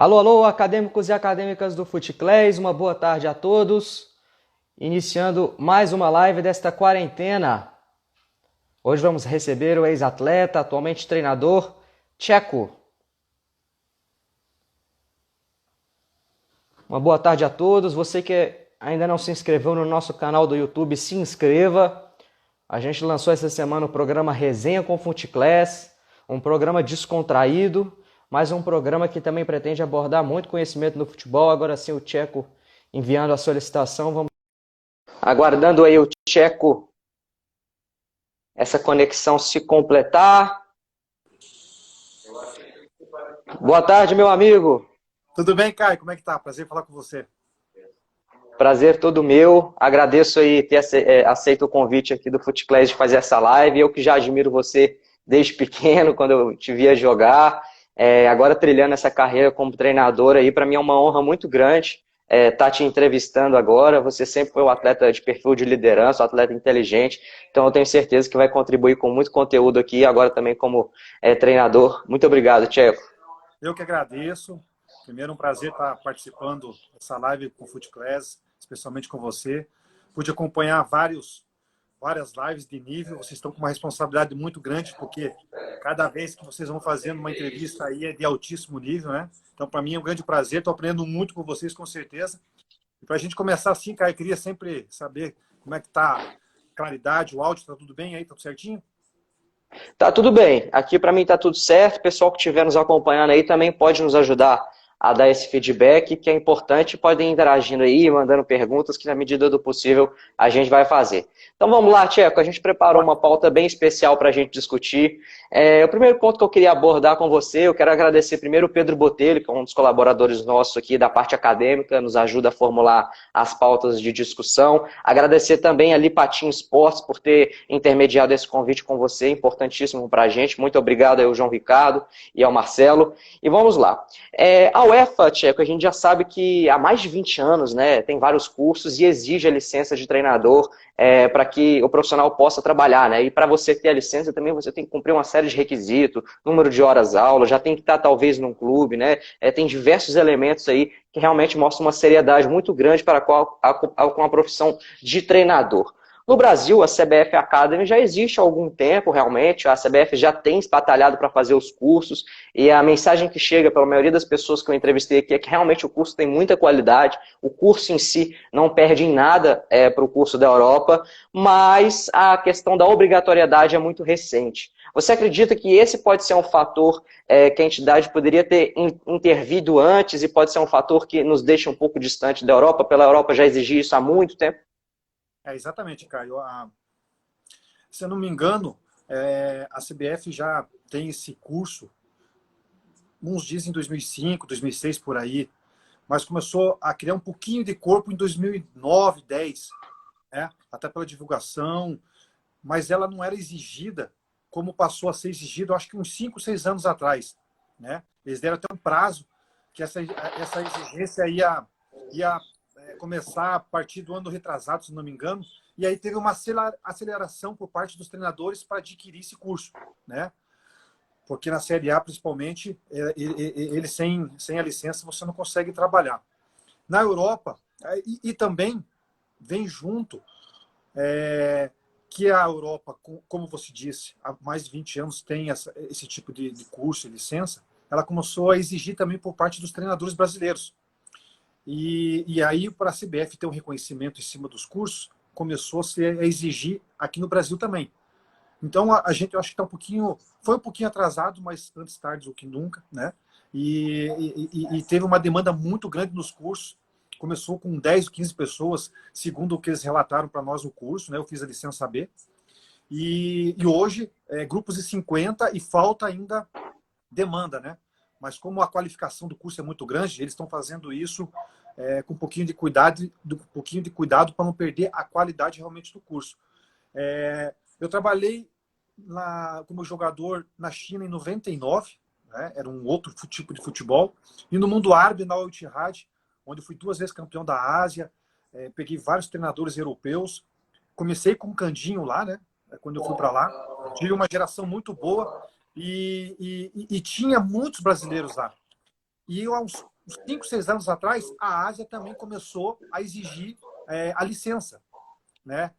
Alô, alô, acadêmicos e acadêmicas do Futeclass, uma boa tarde a todos. Iniciando mais uma live desta quarentena. Hoje vamos receber o ex-atleta, atualmente treinador, Tcheco. Uma boa tarde a todos. Você que ainda não se inscreveu no nosso canal do YouTube, se inscreva. A gente lançou essa semana o programa Resenha com Futeclass, um programa descontraído, mas um programa que também pretende abordar muito conhecimento no futebol. Agora sim, o Tcheco enviando a solicitação. Vamos aguardando aí o Tcheco, essa conexão se completar. Boa tarde, meu amigo. Tudo bem, Caio? Como é que tá? Prazer em falar com você. Prazer todo meu. Agradeço aí ter aceito o convite aqui do Futeclass de fazer essa live. Eu que já admiro você desde pequeno, quando eu te via jogar. Agora trilhando essa carreira como treinador aí, para mim é uma honra muito grande estar te entrevistando agora. Você sempre foi um atleta de perfil de liderança, um atleta inteligente. Então eu tenho certeza que vai contribuir com muito conteúdo aqui, agora também como treinador. Muito obrigado, Tcheco. Eu que agradeço. Primeiro, um prazer estar participando dessa live com o Futeclass, especialmente com você. Pude acompanhar várias lives de nível. Vocês estão com uma responsabilidade muito grande, porque cada vez que vocês vão fazendo uma entrevista aí é de altíssimo nível, né? Então, para mim é um grande prazer. Estou aprendendo muito com vocês, com certeza. E para a gente começar assim, Caio, eu queria sempre saber como é que está a claridade, o áudio, está tudo bem aí? Tá tudo certinho? Tá tudo bem. Aqui para mim tá tudo certo. O pessoal que estiver nos acompanhando aí também pode nos ajudar a dar esse feedback, que é importante. Podem ir interagindo aí, mandando perguntas, que na medida do possível a gente vai fazer. Então vamos lá, Tcheco. A gente preparou uma pauta bem especial para a gente discutir. O primeiro ponto que eu queria abordar com você, eu quero agradecer primeiro o Pedro Botelho, que é um dos colaboradores nossos aqui da parte acadêmica, nos ajuda a formular as pautas de discussão. Agradecer também a Lipatim Esportes por ter intermediado esse convite com você, importantíssimo para a gente. Muito obrigado ao João Ricardo e ao Marcelo. E vamos lá. A UEFA, Tcheco, a gente já sabe que há mais de 20 anos, né, tem vários cursos e exige a licença de treinador para que o profissional possa trabalhar, né? E para você ter a licença também você tem que cumprir uma série de requisitos, número de horas aula, já tem que estar talvez num clube, né? Tem diversos elementos aí que realmente mostram uma seriedade muito grande para com a profissão de treinador. No Brasil, a CBF Academy já existe há algum tempo, realmente. A CBF já tem batalhado para fazer os cursos. E a mensagem que chega pela maioria das pessoas que eu entrevistei aqui é que realmente o curso tem muita qualidade. O curso em si não perde em nada para o curso da Europa, mas a questão da obrigatoriedade é muito recente. Você acredita que esse pode ser um fator que a entidade poderia ter intervido antes e pode ser um fator que nos deixa um pouco distante da Europa, pela Europa já exigir isso há muito tempo? Exatamente, Caio. Se eu não me engano, a CBF já tem esse curso, uns dizem em 2005, 2006, por aí, mas começou a criar um pouquinho de corpo em 2009, 10, né? Até pela divulgação, mas ela não era exigida como passou a ser exigido, acho que uns 5, 6 anos atrás, né? Eles deram até um prazo que essa exigência ia começar a partir do ano retrasado, se não me engano, e aí teve uma aceleração por parte dos treinadores para adquirir esse curso, né? Porque na Série A, principalmente, ele sem a licença você não consegue trabalhar. Na Europa, e também vem junto que a Europa, como você disse, há mais de 20 anos tem esse tipo de curso e licença, ela começou a exigir também por parte dos treinadores brasileiros. E aí, para a CBF ter um reconhecimento em cima dos cursos, começou a exigir aqui no Brasil também. Então, a gente, eu acho que tá foi um pouquinho atrasado, mas antes tarde do que nunca, né? E teve uma demanda muito grande nos cursos. Começou com 10 ou 15 pessoas, segundo o que eles relataram para nós no curso, né? Eu fiz a licença B. E hoje, grupos de 50 e falta ainda demanda, né? Mas como a qualificação do curso é muito grande, eles estão fazendo isso com um pouquinho de cuidado para não perder a qualidade realmente do curso. Eu trabalhei como jogador na China em 99, né? Era um outro tipo de futebol. E no mundo árabe, na Al Ittihad, onde fui 2 vezes campeão da Ásia, peguei vários treinadores europeus. Comecei com o Candinho lá, né? Quando eu fui para lá. Tive uma geração muito boa e tinha muitos brasileiros lá. E há uns 5, 6 anos atrás, a Ásia também começou a exigir a licença, né?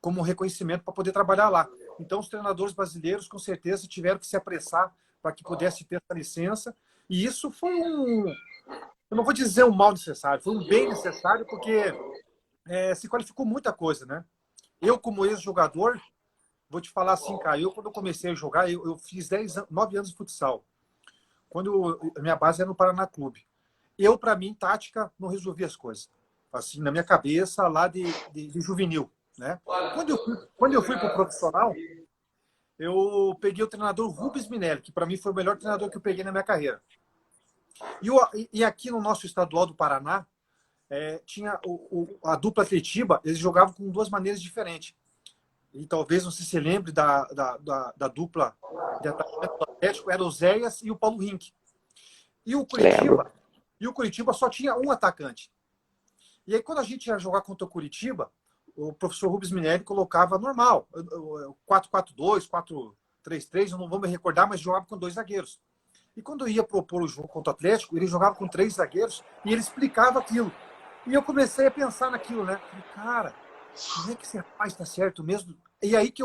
Como reconhecimento para poder trabalhar lá. Então, os treinadores brasileiros, com certeza, tiveram que se apressar para que pudesse ter essa licença. E isso foi eu não vou dizer um mal necessário, foi um bem necessário, porque se qualificou muita coisa, né? Eu, como ex-jogador, vou te falar assim, cara, quando eu comecei a jogar, eu fiz 9 anos de futsal. A minha base era no Paraná Clube. Para mim, tática não resolvia as coisas. Assim, na minha cabeça, lá de juvenil, né? Quando eu fui para o profissional, eu peguei o treinador Rubens Minelli, que para mim foi o melhor treinador que eu peguei na minha carreira. E aqui no nosso estadual do Paraná, tinha a dupla Atletiba, eles jogavam com duas maneiras diferentes. E talvez você se lembre da dupla de atacante do Atlético, era o Zéias e o Paulo Rink. E o Lembro. Curitiba só tinha um atacante. E aí, quando a gente ia jogar contra o Curitiba, o professor Rubens Minelli colocava normal, 4-4-2, 4-3-3, eu não vou me recordar, mas jogava com 2 zagueiros. E quando eu ia propor o jogo contra o Atlético, ele jogava com 3 zagueiros e ele explicava aquilo. E eu comecei a pensar naquilo, né? Falei, cara, como é que esse rapaz está certo mesmo? E aí que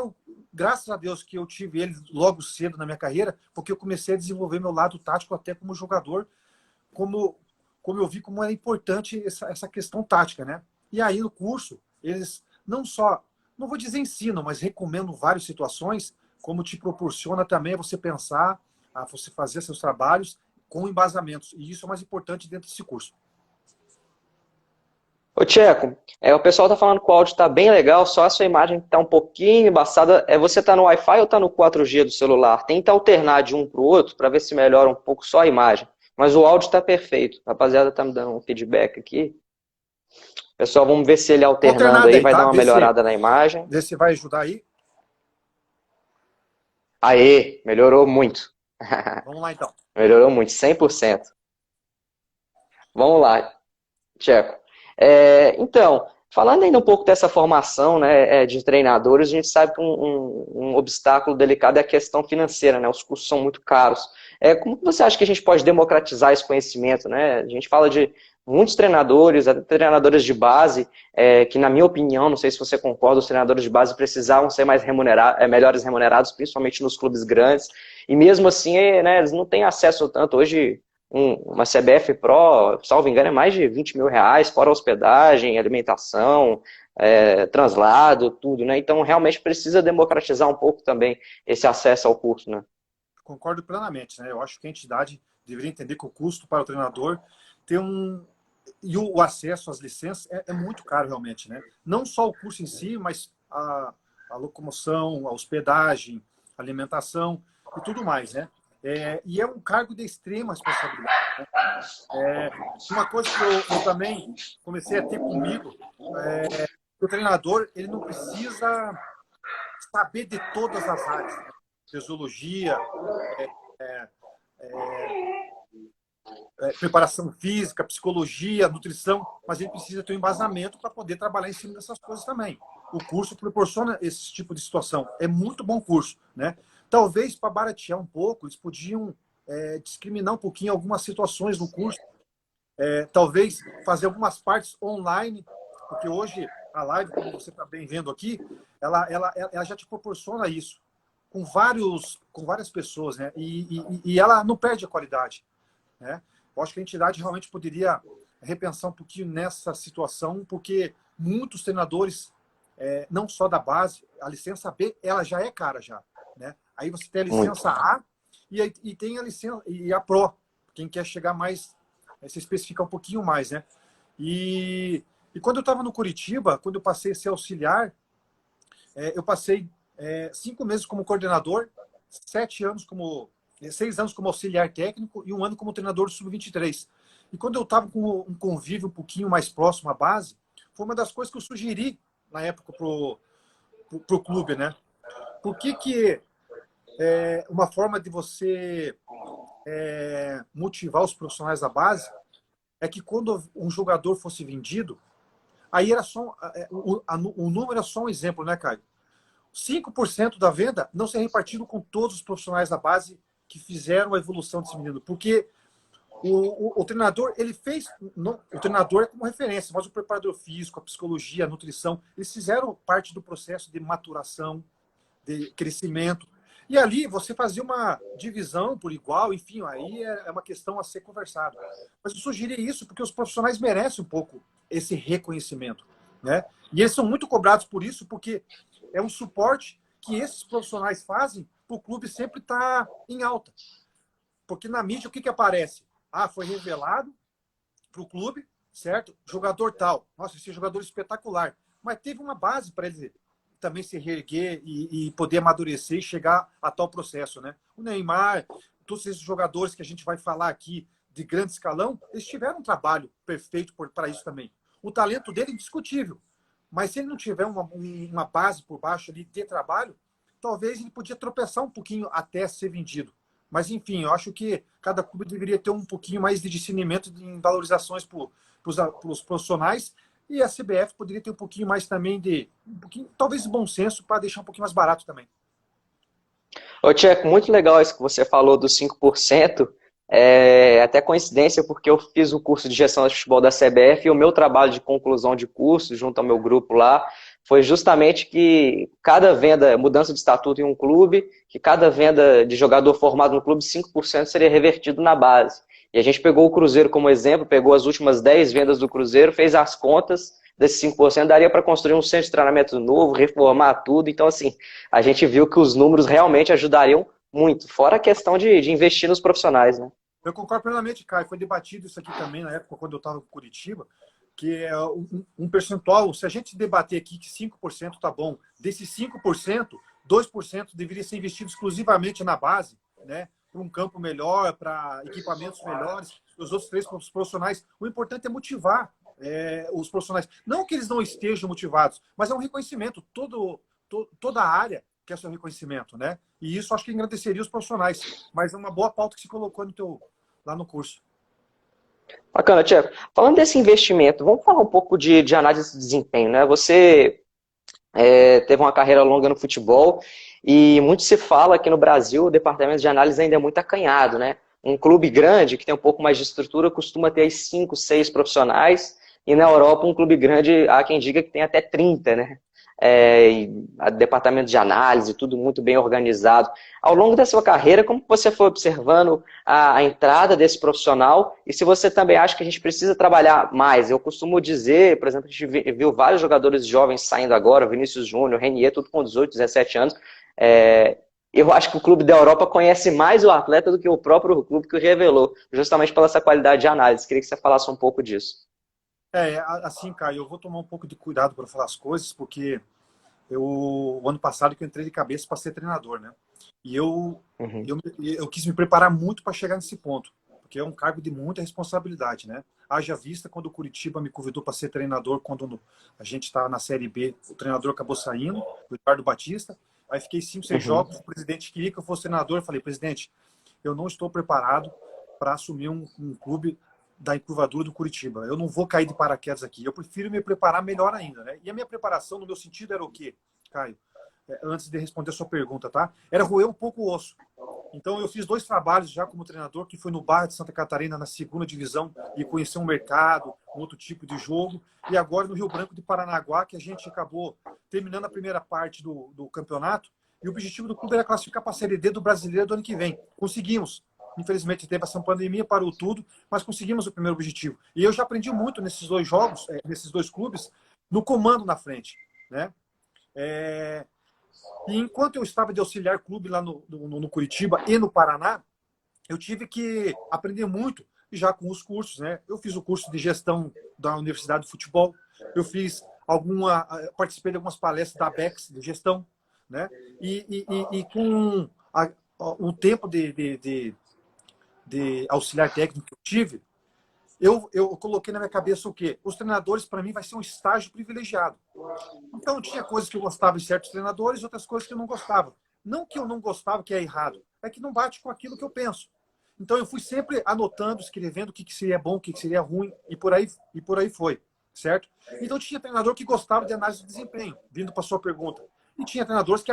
graças a Deus, que eu tive ele logo cedo na minha carreira, porque eu comecei a desenvolver meu lado tático até como jogador, como eu vi como era importante essa questão tática, né? E aí no curso, eles não só, não vou dizer ensinam, mas recomendam várias situações, como te proporciona também a você pensar, a você fazer seus trabalhos com embasamentos. E isso é o mais importante dentro desse curso. Ô, Tcheco, o pessoal tá falando que o áudio tá bem legal, só a sua imagem tá um pouquinho embaçada. Você tá no Wi-Fi ou tá no 4G do celular? Tenta alternar de um pro outro para ver se melhora um pouco só a imagem. Mas o áudio tá perfeito. A rapaziada tá me dando um feedback aqui. Pessoal, vamos ver se ele alternando Alternada aí aí, vai dar tá? uma melhorada na imagem. Vê se vai ajudar aí. Aê, melhorou muito. Vamos lá, então. Melhorou muito, 100%. Vamos lá, Tcheco. Então, falando ainda um pouco dessa formação, né, de treinadores, a gente sabe que um obstáculo delicado é a questão financeira, né? Os custos são muito caros. Como que você acha que a gente pode democratizar esse conhecimento, né? A gente fala de muitos treinadores, até treinadores de base, que na minha opinião, não sei se você concorda, os treinadores de base precisavam ser melhores remunerados, principalmente nos clubes grandes, e mesmo assim, né, eles não têm acesso tanto. Hoje, uma CBF Pro, salvo engano, é mais de 20 mil reais, fora hospedagem, alimentação, translado, tudo, né? Então, realmente precisa democratizar um pouco também esse acesso ao curso, né? Concordo plenamente, né? Eu acho que a entidade deveria entender que o custo para o treinador ter e o acesso às licenças é muito caro realmente, né? Não só o curso em si, mas a locomoção, a hospedagem, a alimentação e tudo mais, né? E é um cargo de extrema responsabilidade, né? Uma coisa que eu também comecei a ter comigo, o treinador ele não precisa saber de todas as áreas, né? Fisiologia, preparação física, psicologia, nutrição, mas ele precisa ter um embasamento para poder trabalhar em cima dessas coisas também. O curso proporciona esse tipo de situação. É muito bom curso, né? Talvez para baratear um pouco, eles podiam discriminar um pouquinho algumas situações no curso. Talvez fazer algumas partes online, porque hoje a live, como você está bem vendo aqui, ela já te proporciona isso com várias pessoas, né? E ela não perde a qualidade, né? Eu acho que a entidade realmente poderia repensar um pouquinho nessa situação, porque muitos treinadores, não só da base, a licença B, ela já é cara já, né? Aí você tem a licença Muito. A e tem a licença e a Pro, quem quer chegar mais, se especificar um pouquinho mais, né? E quando eu estava no Curitiba, quando eu passei a ser auxiliar, eu passei 5 meses como coordenador, 6 anos como auxiliar técnico e 1 ano como treinador do Sub-23. E quando eu estava com um convívio um pouquinho mais próximo à base, foi uma das coisas que eu sugeri na época pro clube, né? Por que uma forma de você motivar os profissionais da base é que quando um jogador fosse vendido, aí era só o número é só um exemplo, né, Caio? 5% da venda não ser repartido com todos os profissionais da base que fizeram a evolução desse menino. Porque O treinador, ele fez... O treinador é como referência, mas o preparador físico, a psicologia, a nutrição, eles fizeram parte do processo de maturação, de crescimento. E ali você fazia uma divisão por igual, enfim, aí é uma questão a ser conversada. Mas eu sugeri isso porque os profissionais merecem um pouco esse reconhecimento, né? E eles são muito cobrados por isso, porque é um suporte que esses profissionais fazem para o clube sempre estar em alta. Porque na mídia, o que aparece? Ah, foi revelado para o clube, certo? Jogador tal. Nossa, esse jogador espetacular. Mas teve uma base para ele também se reerguer e poder amadurecer e chegar a tal processo, né? O Neymar, todos esses jogadores que a gente vai falar aqui de grande escalão, eles tiveram um trabalho perfeito para isso também. O talento dele é indiscutível. Mas se ele não tiver uma base por baixo ali de trabalho, talvez ele podia tropeçar um pouquinho até ser vendido. Mas, enfim, eu acho que cada clube deveria ter um pouquinho mais de discernimento em valorizações para os profissionais, e a CBF poderia ter um pouquinho mais também talvez, de bom senso para deixar um pouquinho mais barato também. Ô, Tcheco, muito legal isso que você falou dos 5%. É até coincidência, porque eu fiz o curso de gestão de futebol da CBF e o meu trabalho de conclusão de curso, junto ao meu grupo lá, foi justamente que cada venda, mudança de estatuto em um clube, que cada venda de jogador formado no clube, 5% seria revertido na base. E a gente pegou o Cruzeiro como exemplo, pegou as últimas 10 vendas do Cruzeiro, fez as contas, desses 5% daria para construir um centro de treinamento novo, reformar tudo. Então, assim, a gente viu que os números realmente ajudariam muito, fora a questão de investir nos profissionais, né? Eu concordo plenamente, Caio. Foi debatido isso aqui também na época, quando eu estava em Curitiba, que é um percentual, se a gente debater aqui que 5% está bom, desses 5%, 2% deveria ser investido exclusivamente na base, né? Para um campo melhor, para equipamentos melhores, os outros 3 profissionais. O importante é motivar os profissionais. Não que eles não estejam motivados, mas é um reconhecimento. Toda a área quer seu reconhecimento, né? E isso acho que engrandeceria os profissionais. Mas é uma boa pauta que se colocou lá no curso. Bacana, Tiago. Falando desse investimento, vamos falar um pouco de análise de desempenho, né? Você teve uma carreira longa no futebol e muito se fala que no Brasil o departamento de análise ainda é muito acanhado, né? Um clube grande, que tem um pouco mais de estrutura, costuma ter 5, 6 profissionais, e na Europa um clube grande, há quem diga que tem até 30, né? Departamento de análise, tudo muito bem organizado. Ao longo da sua carreira, como você foi observando a entrada desse profissional e se você também acha que a gente precisa trabalhar mais? Eu costumo dizer, por exemplo, a gente viu vários jogadores jovens saindo agora, Vinícius Júnior, Renier, tudo com 18, 17 anos. Eu acho que o clube da Europa conhece mais o atleta do que o próprio clube que o revelou, justamente pela essa qualidade de análise. Queria que você falasse um pouco disso. Assim, Caio, eu vou tomar um pouco de cuidado para falar as coisas, porque o ano passado que eu entrei de cabeça para ser treinador, né? E eu quis me preparar muito para chegar nesse ponto, porque é um cargo de muita responsabilidade, né? Haja vista quando o Curitiba me convidou para ser treinador, quando a gente estava na Série B, o treinador acabou saindo, o Eduardo Batista, aí fiquei 5, 6 jogos, o presidente queria que eu fosse treinador, eu falei, presidente, eu não estou preparado para assumir um clube da encurvadura do Curitiba. Eu não vou cair de paraquedas aqui. Eu prefiro me preparar melhor ainda, né? E a minha preparação, no meu sentido, era o quê, Caio? Antes de responder a sua pergunta, tá? Era roer um pouco o osso. Então, eu fiz 2 trabalhos já como treinador, que foi no Barra de Santa Catarina, na 2ª divisão, e conhecer um mercado, um outro tipo de jogo. E agora no Rio Branco de Paranaguá, que a gente acabou terminando a primeira parte do campeonato. E o objetivo do clube era classificar para a Série D do Brasileiro do ano que vem. Conseguimos. Infelizmente teve essa pandemia, parou tudo, mas conseguimos o primeiro objetivo. E eu já aprendi muito nesses 2 jogos, nesses 2 clubes, no comando na frente, né? E enquanto eu estava de auxiliar clube lá no Curitiba e no Paraná, eu tive que aprender muito já com os cursos, né? Eu fiz o curso de gestão da Universidade de Futebol, eu participei de algumas palestras da ABEX de gestão, né? E com o tempo de auxiliar técnico que eu tive, eu coloquei na minha cabeça o quê? Os treinadores, para mim, vai ser um estágio privilegiado. Então, tinha coisas que eu gostava de certos treinadores, outras coisas que eu não gostava. Não que eu não gostava, que é errado, é que não bate com aquilo que eu penso. Então, eu fui sempre anotando, escrevendo o que seria bom, o que seria ruim, e por aí foi, certo? Então, tinha treinador que gostava de análise de desempenho, vindo para a sua pergunta. E tinha treinadores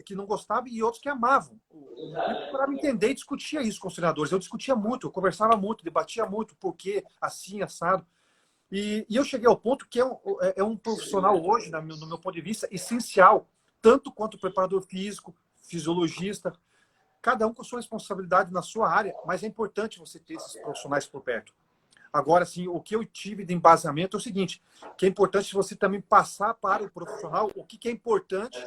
que não gostavam e outros que amavam. Eu procurava entender e discutia isso com os treinadores. Eu discutia muito, eu conversava muito, debatia muito, por quê, assim, assado. E eu cheguei ao ponto que é um profissional hoje, no meu ponto de vista, essencial, tanto quanto preparador físico, fisiologista, cada um com sua responsabilidade na sua área, mas é importante você ter esses profissionais por perto. Agora, assim, o que eu tive de embasamento é o seguinte, que é importante você também passar para o profissional o que é importante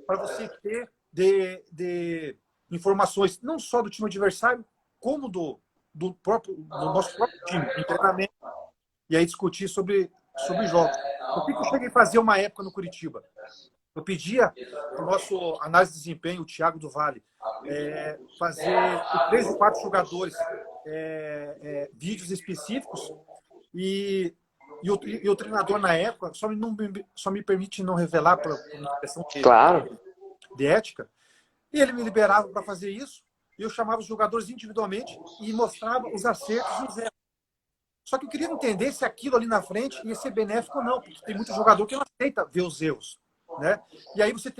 para você ter de informações, não só do time adversário, como do nosso próprio time, em treinamento, e aí discutir sobre jogos. O que eu cheguei a fazer uma época no Curitiba? Eu pedia para o nosso análise de desempenho, o Thiago do Vale, fazer com 3 ou 4 jogadores vídeos específicos e o treinador na época só me permite não revelar por uma questão Claro. de ética, e ele me liberava para fazer isso, e eu chamava os jogadores individualmente e mostrava os acertos e os erros. Só que eu queria entender se aquilo ali na frente ia ser benéfico ou não, porque tem muito jogador que não aceita ver os erros, né? E aí você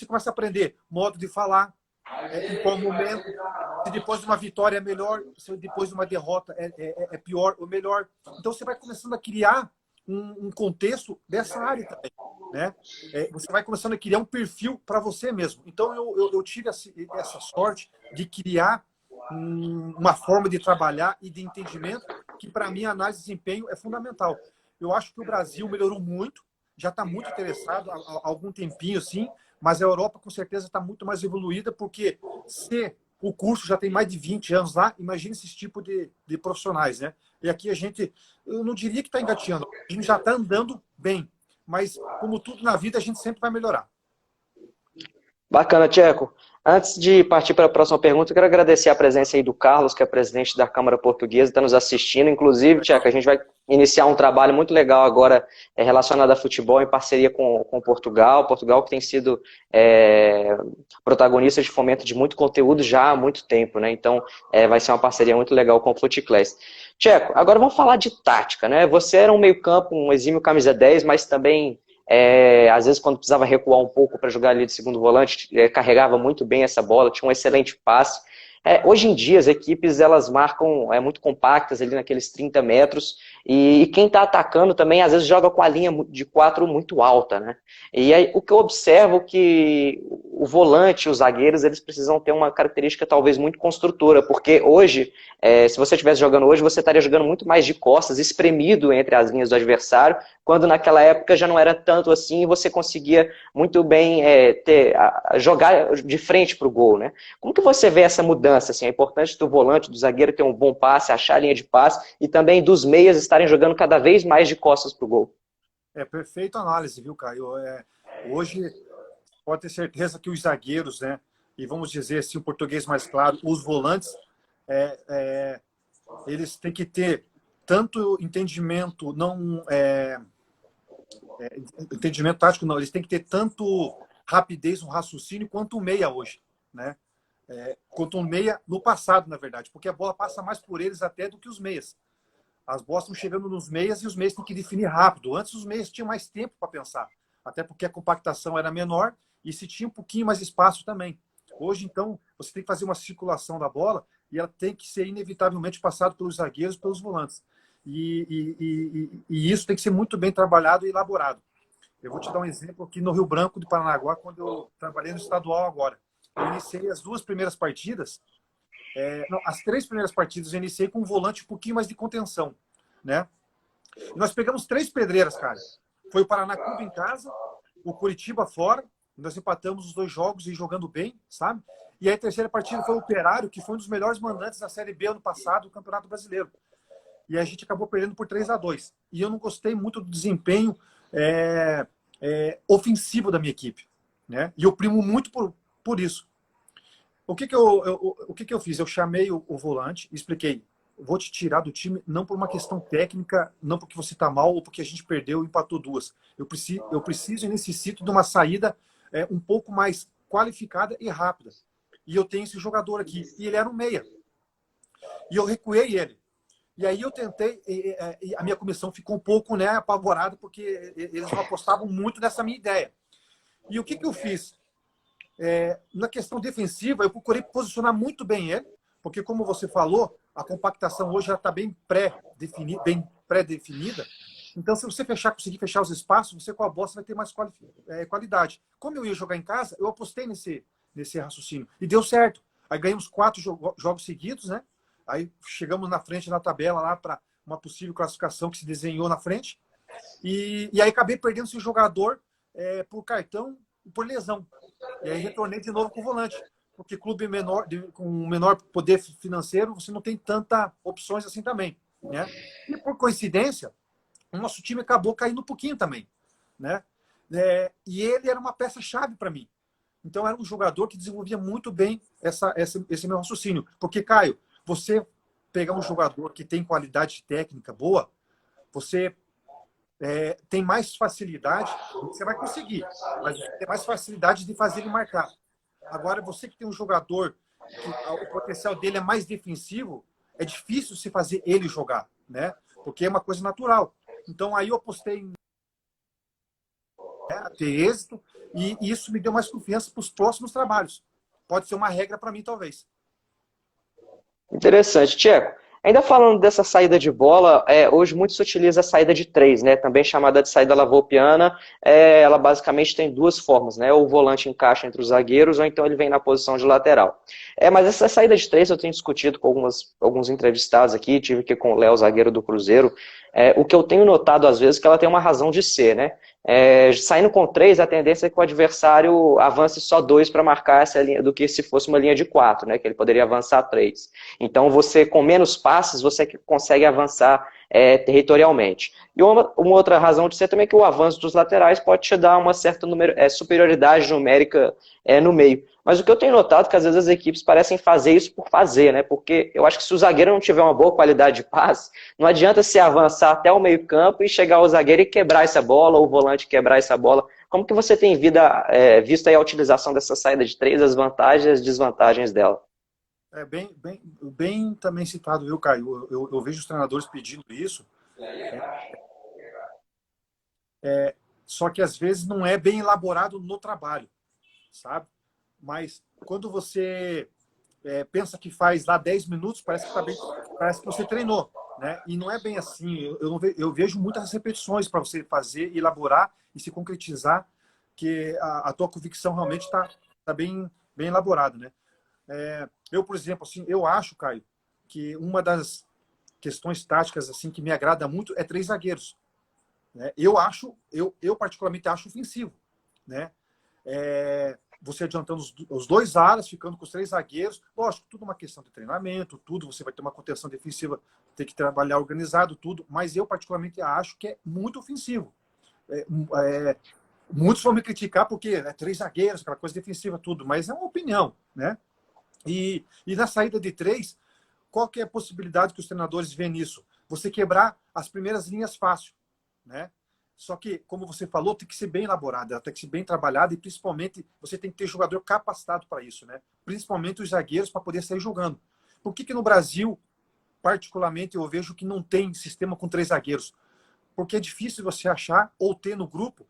começa a aprender modo de falar, em qual momento, se depois de uma vitória é melhor, se depois de uma derrota é pior ou melhor. Então você vai começando a criar um contexto dessa área também, né? Você vai começando a criar um perfil para você mesmo. Então eu tive essa sorte de criar uma forma de trabalhar e de entendimento que, para mim, a análise de desempenho é fundamental. Eu acho que o Brasil melhorou muito, já está muito interessado há algum tempinho, sim, mas a Europa, com certeza, está muito mais evoluída, porque se o curso já tem mais de 20 anos lá, imagine esse tipo de profissionais, né? E aqui eu não diria que está engateando, a gente já está andando bem, mas, como tudo na vida, a gente sempre vai melhorar. Bacana, Tcheco. Antes de partir para a próxima pergunta, eu quero agradecer a presença aí do Carlos, que é presidente da Câmara Portuguesa, está nos assistindo. Inclusive, Tcheco, a gente vai iniciar um trabalho muito legal agora relacionado a futebol em parceria com Portugal. Portugal que tem sido protagonista de fomento de muito conteúdo já há muito tempo, né? Então, vai ser uma parceria muito legal com o FootClass. Tcheco, agora vamos falar de tática, né? Você era um meio-campo, um exímio camisa 10, mas também às vezes quando precisava recuar um pouco para jogar ali de segundo volante, carregava muito bem essa bola, tinha um excelente passe. Hoje em dia as equipes elas marcam muito compactas ali naqueles 30 metros e quem está atacando também às vezes joga com a linha de 4 muito alta, né? E aí, o que eu observo é que o volante, os zagueiros, eles precisam ter uma característica talvez muito construtora, porque hoje, se você estivesse jogando hoje, você estaria jogando muito mais de costas, espremido entre as linhas do adversário, quando naquela época já não era tanto assim e você conseguia muito bem jogar de frente para o gol, né? Como que você vê essa mudança? Assim, é importante do volante, do zagueiro ter um bom passe, achar a linha de passe e também dos meias estarem jogando cada vez mais de costas para o gol. Perfeita análise, viu, Caio? Hoje, pode ter certeza que os zagueiros, né, e vamos dizer assim, o português mais claro, os volantes, eles têm que ter tanto entendimento, entendimento tático, não, eles têm que ter tanto rapidez no raciocínio quanto o meia hoje, né? Quanto o meia no passado, na verdade, porque a bola passa mais por eles até do que os meias. As bolas estão chegando nos meias e os meias têm que definir rápido. Antes os meias tinham mais tempo para pensar, até porque a compactação era menor e se tinha um pouquinho mais de espaço também. Hoje, então, você tem que fazer uma circulação da bola e ela tem que ser inevitavelmente passada pelos zagueiros, pelos volantes. E isso tem que ser muito bem trabalhado e elaborado. Eu vou te dar um exemplo aqui no Rio Branco de Paranaguá, quando eu trabalhei no estadual agora. Eu iniciei as 2 primeiras partidas, as 3 primeiras partidas eu iniciei com um volante um pouquinho mais de contenção, né? E nós pegamos 3 pedreiras, cara. Foi o Paraná Clube em casa, o Curitiba fora, nós empatamos os 2 jogos e jogando bem, sabe? E aí a terceira partida foi o Operário, que foi um dos melhores mandantes da Série B ano passado do Campeonato Brasileiro. E a gente acabou perdendo por 3-2. E eu não gostei muito do desempenho ofensivo da minha equipe, né? E eu primo muito por isso. O que eu fiz? Eu chamei o volante e expliquei: vou te tirar do time não por uma questão técnica, não porque você está mal ou porque a gente perdeu e empatou 2. Eu preciso e necessito de uma saída um pouco mais qualificada e rápida. E eu tenho esse jogador aqui. E ele era um meia. E eu recuei ele. E aí eu tentei, e a minha comissão ficou um pouco, né, apavorada, porque eles não apostavam muito nessa minha ideia. E o que eu fiz? Na questão defensiva, eu procurei posicionar muito bem ele, porque, como você falou, a compactação hoje já está bem pré-definida. Então, se você conseguir fechar os espaços, você com a bola vai ter mais qualidade. Como eu ia jogar em casa, eu apostei nesse raciocínio. E deu certo. Aí ganhamos 4 jogos seguidos, né? Aí chegamos na frente na tabela lá para uma possível classificação que se desenhou na frente. E aí acabei perdendo esse jogador por cartão e por lesão. E aí retornei de novo com o volante. Porque clube menor, com menor poder financeiro, você não tem tanta opções assim também, né? E por coincidência, o nosso time acabou caindo um pouquinho também, né? E ele era uma peça-chave para mim. Então era um jogador que desenvolvia muito bem esse meu raciocínio. Porque, Caio, você pegar um jogador que tem qualidade técnica boa, você tem mais facilidade, você vai conseguir, mas você tem mais facilidade de fazer ele marcar. Agora, você que tem um jogador que o potencial dele é mais defensivo, é difícil se fazer ele jogar, né? Porque é uma coisa natural. Então, aí eu apostei em ter êxito e isso me deu mais confiança para os próximos trabalhos. Pode ser uma regra para mim, talvez. Interessante, Tcheco. Ainda falando dessa saída de bola, hoje muito se utiliza a saída de três, né? Também chamada de saída lavoupiana. Ela basicamente tem duas formas, né? Ou o volante encaixa entre os zagueiros, ou então ele vem na posição de lateral. Mas essa saída de três eu tenho discutido com alguns entrevistados aqui, tive que com o Léo, zagueiro do Cruzeiro. O que eu tenho notado às vezes é que ela tem uma razão de ser, né? Saindo com três, a tendência é que o adversário avance só dois para marcar essa linha, do que se fosse uma linha de quatro, né? Que ele poderia avançar três. Então, você com menos passes, você consegue avançar territorialmente. E uma outra razão de ser também é que o avanço dos laterais pode te dar uma certa superioridade numérica no meio. Mas o que eu tenho notado é que às vezes as equipes parecem fazer isso por fazer, né? Porque eu acho que se o zagueiro não tiver uma boa qualidade de passe, não adianta se avançar até o meio-campo e chegar ao zagueiro e quebrar essa bola, ou o volante quebrar essa bola. Como que você tem visto aí a utilização dessa saída de três, as vantagens e as desvantagens dela? Bem também citado, viu, Caio? Eu vejo os treinadores pedindo isso. Só que às vezes não é bem elaborado no trabalho, sabe? Mas quando você pensa que faz lá 10 minutos, parece que parece que você treinou, né? E não é bem assim. Eu vejo muitas repetições para você fazer, elaborar e se concretizar, que a tua convicção realmente está bem elaborada, né? Eu, por exemplo, assim, eu acho, Caio, que uma das questões táticas assim que me agrada muito é 3 zagueiros, né? Eu particularmente acho ofensivo, né? Você adiantando os 2 alas, ficando com os 3 zagueiros. Lógico, tudo uma questão de treinamento, tudo, você vai ter uma contenção defensiva, tem que trabalhar organizado, tudo, mas eu particularmente acho que é muito ofensivo. Muitos vão me criticar porque 3 zagueiros, aquela coisa defensiva, tudo, mas é uma opinião, né? E na saída de 3, qual que é a possibilidade que os treinadores veem nisso? Você quebrar as primeiras linhas fácil, né? Só que, como você falou, tem que ser bem elaborada, ela tem que ser bem trabalhada e, principalmente, você tem que ter jogador capacitado para isso, né? Principalmente os zagueiros para poder sair jogando. Por que no Brasil, particularmente, eu vejo que não tem sistema com 3 zagueiros? Porque é difícil você achar ou ter no grupo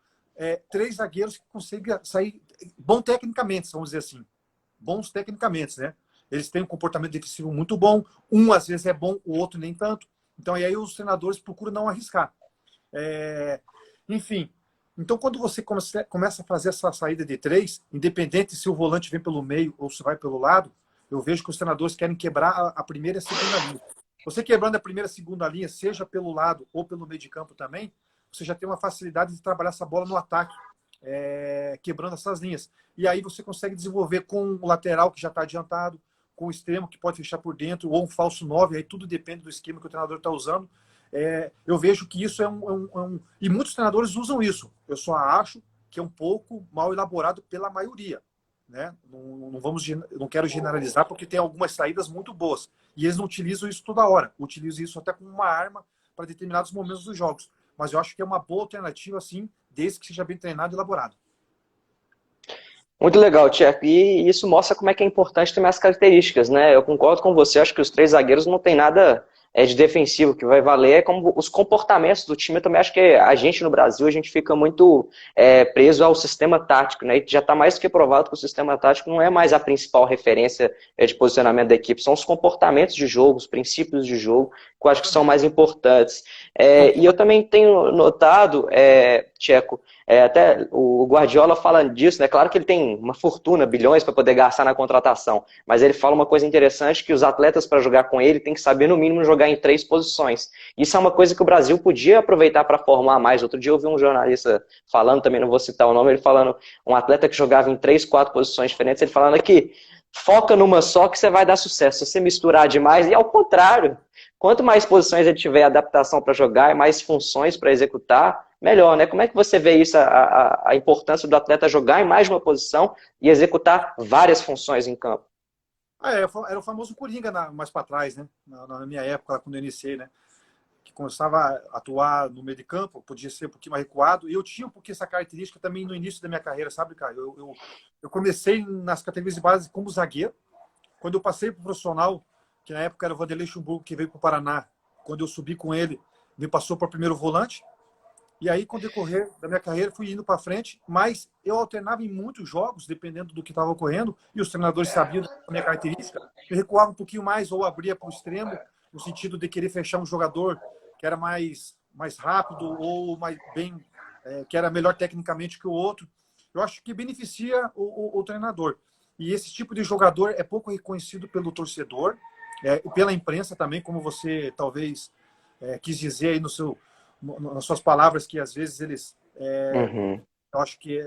3 zagueiros que consigam sair bom tecnicamente, vamos dizer assim. Bons tecnicamente, né? Eles têm um comportamento defensivo muito bom, um às vezes é bom, o outro nem tanto. Então, aí os treinadores procuram não arriscar. Enfim, então quando você começa a fazer essa saída de 3, independente se o volante vem pelo meio ou se vai pelo lado, eu vejo que os treinadores querem quebrar a primeira e a segunda linha. Você quebrando a primeira e a segunda linha, seja pelo lado ou pelo meio de campo também, você já tem uma facilidade de trabalhar essa bola no ataque, quebrando essas linhas. E aí você consegue desenvolver com o lateral que já está adiantado, com o extremo que pode fechar por dentro, ou um falso 9, aí tudo depende do esquema que o treinador está usando. Eu vejo que isso e muitos treinadores usam isso. Eu só acho que é um pouco mal elaborado pela maioria, né? Não quero generalizar, porque tem algumas saídas muito boas. E eles não utilizam isso toda hora. Utilizam isso até como uma arma para determinados momentos dos jogos. Mas eu acho que é uma boa alternativa, assim, desde que seja bem treinado e elaborado. Muito legal, Tcheco. E isso mostra como é que é importante ter mais características, né? Eu concordo com você, acho que os 3 zagueiros não tem nada de defensivo que vai valer é como os comportamentos do time. Eu também acho que a gente no Brasil, a gente fica muito preso ao sistema tático, né? E já está mais do que provado que o sistema tático não é mais a principal referência de posicionamento da equipe, são os comportamentos de jogo, os princípios de jogo, que eu acho que são mais importantes. E eu também tenho notado, Tcheco, até o Guardiola fala disso, né? Claro que ele tem uma fortuna, bilhões para poder gastar na contratação, mas ele fala uma coisa interessante, que os atletas para jogar com ele tem que saber no mínimo jogar em 3 posições. Isso é uma coisa que o Brasil podia aproveitar para formar mais. Outro dia eu vi um jornalista falando, também não vou citar o nome, ele falando, um atleta que jogava em 3, 4 posições diferentes, ele falando aqui, foca numa só que você vai dar sucesso. Se você misturar demais, e ao contrário, quanto mais posições ele tiver adaptação para jogar e mais funções para executar, melhor, né? Como é que você vê isso, a importância do atleta jogar em mais de uma posição e executar várias funções em campo? Era o famoso Coringa mais para trás, né? Na minha época, quando eu iniciei, né? Que começava a atuar no meio de campo, podia ser um pouquinho mais recuado. E eu tinha um pouquinho essa característica também no início da minha carreira, sabe, cara? Eu comecei nas categorias de base como zagueiro. Quando eu passei para o profissional, que na época era o Vanderlei Chumburgo, que veio para o Paraná, quando eu subi com ele, me passou para o primeiro volante. E aí, com o decorrer da minha carreira, fui indo para frente, mas eu alternava em muitos jogos, dependendo do que estava ocorrendo, e os treinadores sabiam da minha característica. Eu recuava um pouquinho mais ou abria para o extremo, no sentido de querer fechar um jogador que era mais rápido ou que era melhor tecnicamente que o outro. Eu acho que beneficia o treinador. E esse tipo de jogador é pouco reconhecido pelo torcedor, e pela imprensa também, como você talvez quis dizer aí nas suas palavras, que às vezes eles eu acho que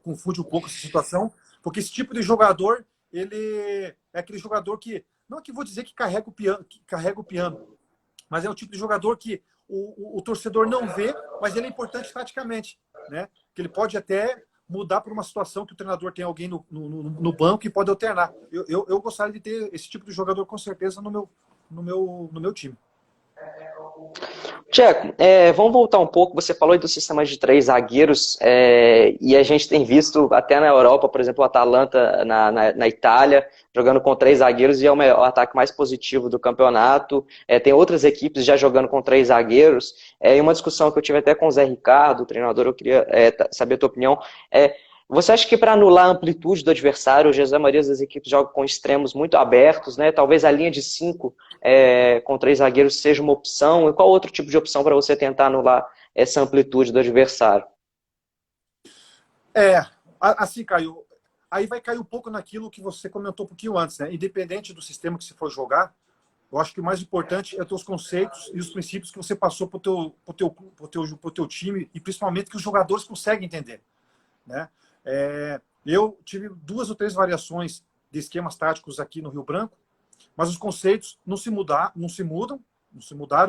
confunde um pouco essa situação, porque esse tipo de jogador, ele é aquele jogador que, não que vou dizer que carrega o piano, mas é o tipo de jogador que o torcedor não vê, mas ele é importante taticamente, né? Que ele pode até mudar por uma situação que o treinador tem alguém no banco e pode alternar. Eu gostaria de ter esse tipo de jogador com certeza no meu time. Tcheco, vamos voltar um pouco. Você falou aí do sistema de 3 zagueiros, e a gente tem visto até na Europa, por exemplo, o Atalanta na Itália, jogando com 3 zagueiros, e é o ataque mais positivo do campeonato. Tem outras equipes já jogando com 3 zagueiros. E uma discussão que eu tive até com o Zé Ricardo, o treinador, eu queria saber a tua opinião. Você acha que para anular a amplitude do adversário, hoje a maioria das equipes joga com extremos muito abertos, né? Talvez a linha de 5 com 3 zagueiros seja uma opção. E qual outro tipo de opção para você tentar anular essa amplitude do adversário? Assim, Caio, aí vai cair um pouco naquilo que você comentou um pouquinho antes, né? Independente do sistema que você for jogar, eu acho que o mais importante é ter os conceitos e os princípios que você passou para o teu time, e principalmente que os jogadores conseguem entender, né? Eu tive 2 ou 3 variações de esquemas táticos aqui no Rio Branco, mas os conceitos não se mudaram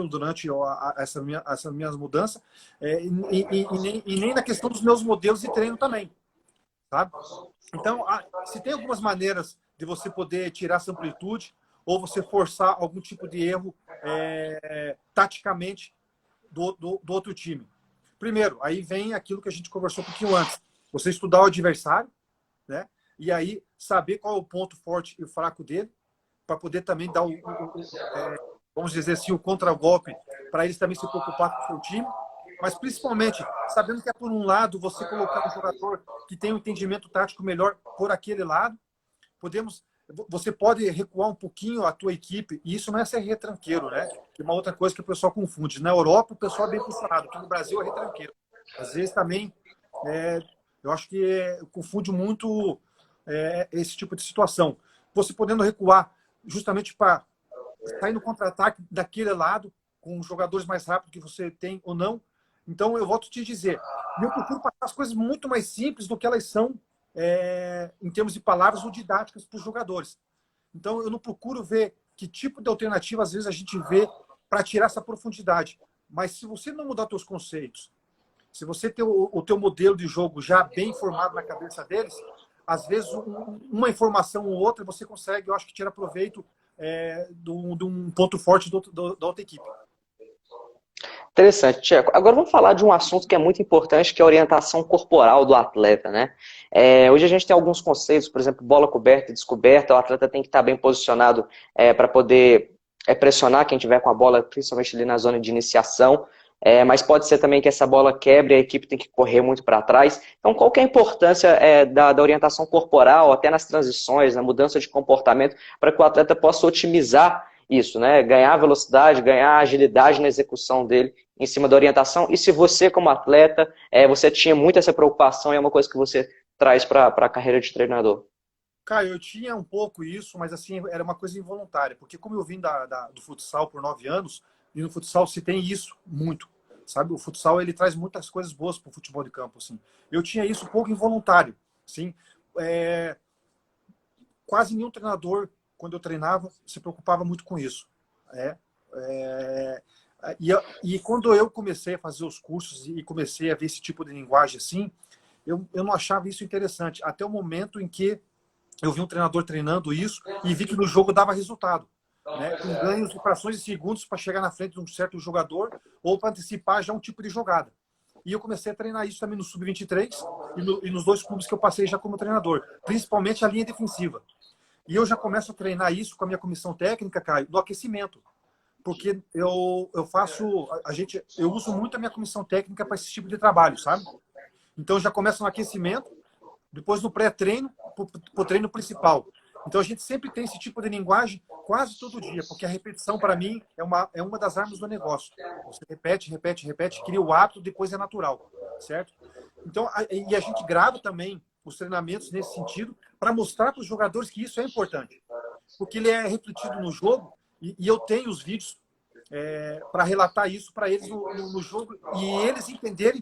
durante essa minha mudança, e nem na questão dos meus modelos de treino também, sabe? Então, se tem algumas maneiras de você poder tirar essa amplitude, ou você forçar algum tipo de erro taticamente do outro time. Primeiro, aí vem aquilo que a gente conversou um pouquinho antes. Você estudar o adversário, né? E aí saber qual é o ponto forte e o fraco dele, para poder também dar vamos dizer assim, o contragolpe, para eles também se preocupar com o seu time. Mas principalmente, sabendo que por um lado você colocar um jogador que tem um entendimento tático melhor por aquele lado, você pode recuar um pouquinho a tua equipe, e isso não é ser retranqueiro, né? É uma outra coisa que o pessoal confunde. Na Europa, o pessoal é bem funcionado, aqui no Brasil é retranqueiro. Às vezes também, eu acho que confunde muito esse tipo de situação. Você podendo recuar justamente para sair no contra-ataque daquele lado, com os jogadores mais rápidos que você tem ou não. Então, eu volto a te dizer, eu procuro passar as coisas muito mais simples do que elas são, em termos de palavras ou didáticas para os jogadores. Então, eu não procuro ver que tipo de alternativa, às vezes, a gente vê para tirar essa profundidade. Mas se você não mudar seus conceitos, se você ter o teu modelo de jogo já bem formado na cabeça deles, às vezes, uma informação ou outra, você consegue, eu acho que, tirar proveito de um ponto forte da outra equipe. Interessante, Tcheco. Agora vamos falar de um assunto que é muito importante, que é a orientação corporal do atleta, né? Hoje a gente tem alguns conceitos, por exemplo, bola coberta e descoberta, o atleta tem que estar bem posicionado para poder pressionar quem tiver com a bola, principalmente ali na zona de iniciação. Mas pode ser também que essa bola quebre e a equipe tem que correr muito para trás. Então, qual que é a importância da orientação corporal, até nas transições, na mudança de comportamento, para que o atleta possa otimizar isso, né? Ganhar velocidade, ganhar agilidade na execução dele em cima da orientação. E se você, como atleta, você tinha muito essa preocupação, é uma coisa que você traz para a carreira de treinador? Caio, eu tinha um pouco isso, mas assim, era uma coisa involuntária, porque como eu vim do futsal por 9 anos, e no futsal se tem isso muito, sabe? O futsal, ele traz muitas coisas boas para o futebol de campo, assim. Eu tinha isso um pouco involuntário, assim. Quase nenhum treinador, quando eu treinava, se preocupava muito com isso. É, é, e quando eu comecei a fazer os cursos e comecei a ver esse tipo de linguagem assim, eu não achava isso interessante, até o momento em que eu vi um treinador treinando isso e vi que no jogo dava resultado, né? Com ganhos de frações de segundos para chegar na frente de um certo jogador ou para antecipar já um tipo de jogada. E eu comecei a treinar isso também no Sub-23 e nos 2 clubes que eu passei já como treinador, principalmente a linha defensiva. E eu já começo a treinar isso com a minha comissão técnica, Caio, do aquecimento. Porque eu faço, eu uso muito a minha comissão técnica para esse tipo de trabalho, sabe? Então eu já começo no aquecimento, depois no pré-treino, para o treino principal. Então a gente sempre tem esse tipo de linguagem quase todo dia, porque a repetição, para mim, é uma das armas do negócio. Você repete, repete, repete, cria o hábito, depois é natural, certo? Então, e a gente grava também os treinamentos nesse sentido, para mostrar para os jogadores que isso é importante. Porque ele é refletido no jogo, e eu tenho os vídeos para relatar isso para eles no jogo, e eles entenderem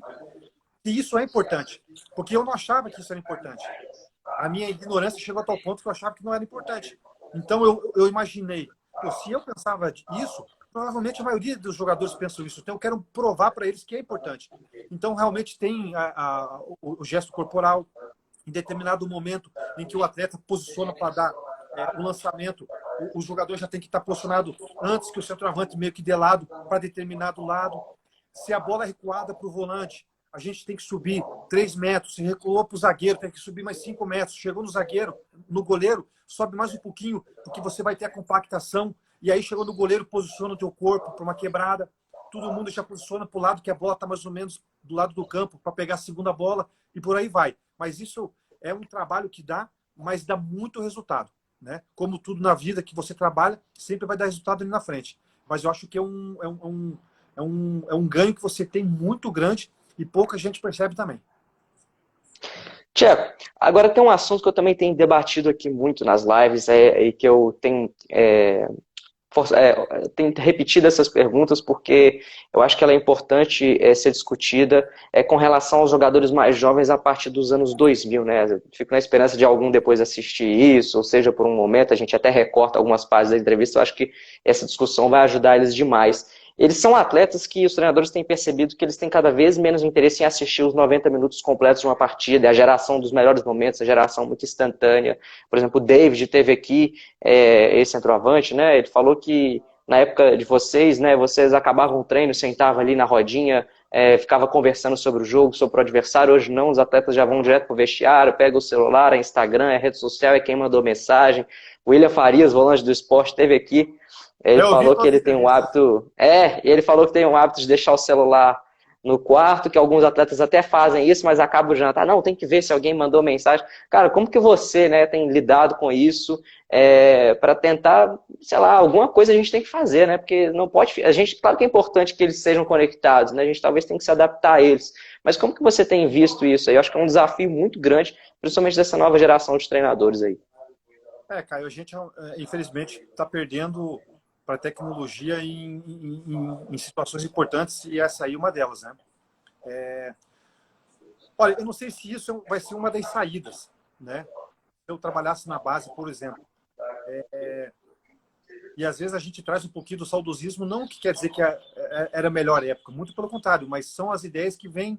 que isso é importante. Porque eu não achava que isso era importante. A minha ignorância chegou a tal ponto que eu achava que não era importante. Então eu imaginei, se eu pensava isso, provavelmente a maioria dos jogadores pensam isso. Então eu quero provar para eles que é importante. Então realmente tem o gesto corporal, em determinado momento em que o atleta posiciona para dar o lançamento, o jogador já tem que estar posicionado antes que o centroavante meio que dê lado para determinado lado. Se a bola é recuada para o volante, a gente tem que subir 3 metros. Se recuou para o zagueiro, tem que subir mais 5 metros. Chegou no zagueiro, no goleiro, sobe mais um pouquinho, porque você vai ter a compactação. E aí chegou no goleiro, posiciona o teu corpo para uma quebrada. Todo mundo já posiciona para o lado que a bola está mais ou menos do lado do campo, para pegar a segunda bola, e por aí vai. Mas isso é um trabalho que dá, mas dá muito resultado, né? Como tudo na vida que você trabalha, sempre vai dar resultado ali na frente. Mas eu acho que é um ganho que você tem muito grande e pouca gente percebe também. Tiago, agora tem um assunto que eu também tenho debatido aqui muito nas lives e que eu tenho repetido essas perguntas porque eu acho que ela é importante ser discutida com relação aos jogadores mais jovens a partir dos anos 2000, né? Eu fico na esperança de algum depois assistir isso, ou seja, por um momento, a gente até recorta algumas partes da entrevista, eu acho que essa discussão vai ajudar eles demais. Eles são atletas que os treinadores têm percebido que eles têm cada vez menos interesse em assistir os 90 minutos completos de uma partida, a geração dos melhores momentos, a geração muito instantânea. Por exemplo, o David teve aqui, esse centroavante, né? Ele falou que na época de vocês, né, vocês acabavam o treino, sentavam ali na rodinha, ficava conversando sobre o jogo, sobre o adversário. Hoje não, os atletas já vão direto para o vestiário, pega o celular, é Instagram, é rede social, é quem mandou mensagem. O William Farias, volante do esporte, teve aqui. Ele falou que ele tem um hábito. Ele falou que tem um hábito de deixar o celular no quarto, que alguns atletas até fazem isso, mas acabam o jantar. Não, tem que ver se alguém mandou mensagem. Cara, como que você, né, tem lidado com isso para tentar, sei lá, alguma coisa a gente tem que fazer, né? Porque não pode. A gente, claro que é importante que eles sejam conectados, né? A gente talvez tenha que se adaptar a eles. Mas como que você tem visto isso aí? Eu acho que é um desafio muito grande, principalmente dessa nova geração de treinadores aí. Caio, a gente, infelizmente, está perdendo para a tecnologia em situações importantes, e essa aí é uma delas, né? Olha, eu não sei se isso vai ser uma das saídas, né? Se eu trabalhasse na base, por exemplo. E às vezes a gente traz um pouquinho do saudosismo, não que quer dizer que era a melhor época, muito pelo contrário, mas são as ideias que vêm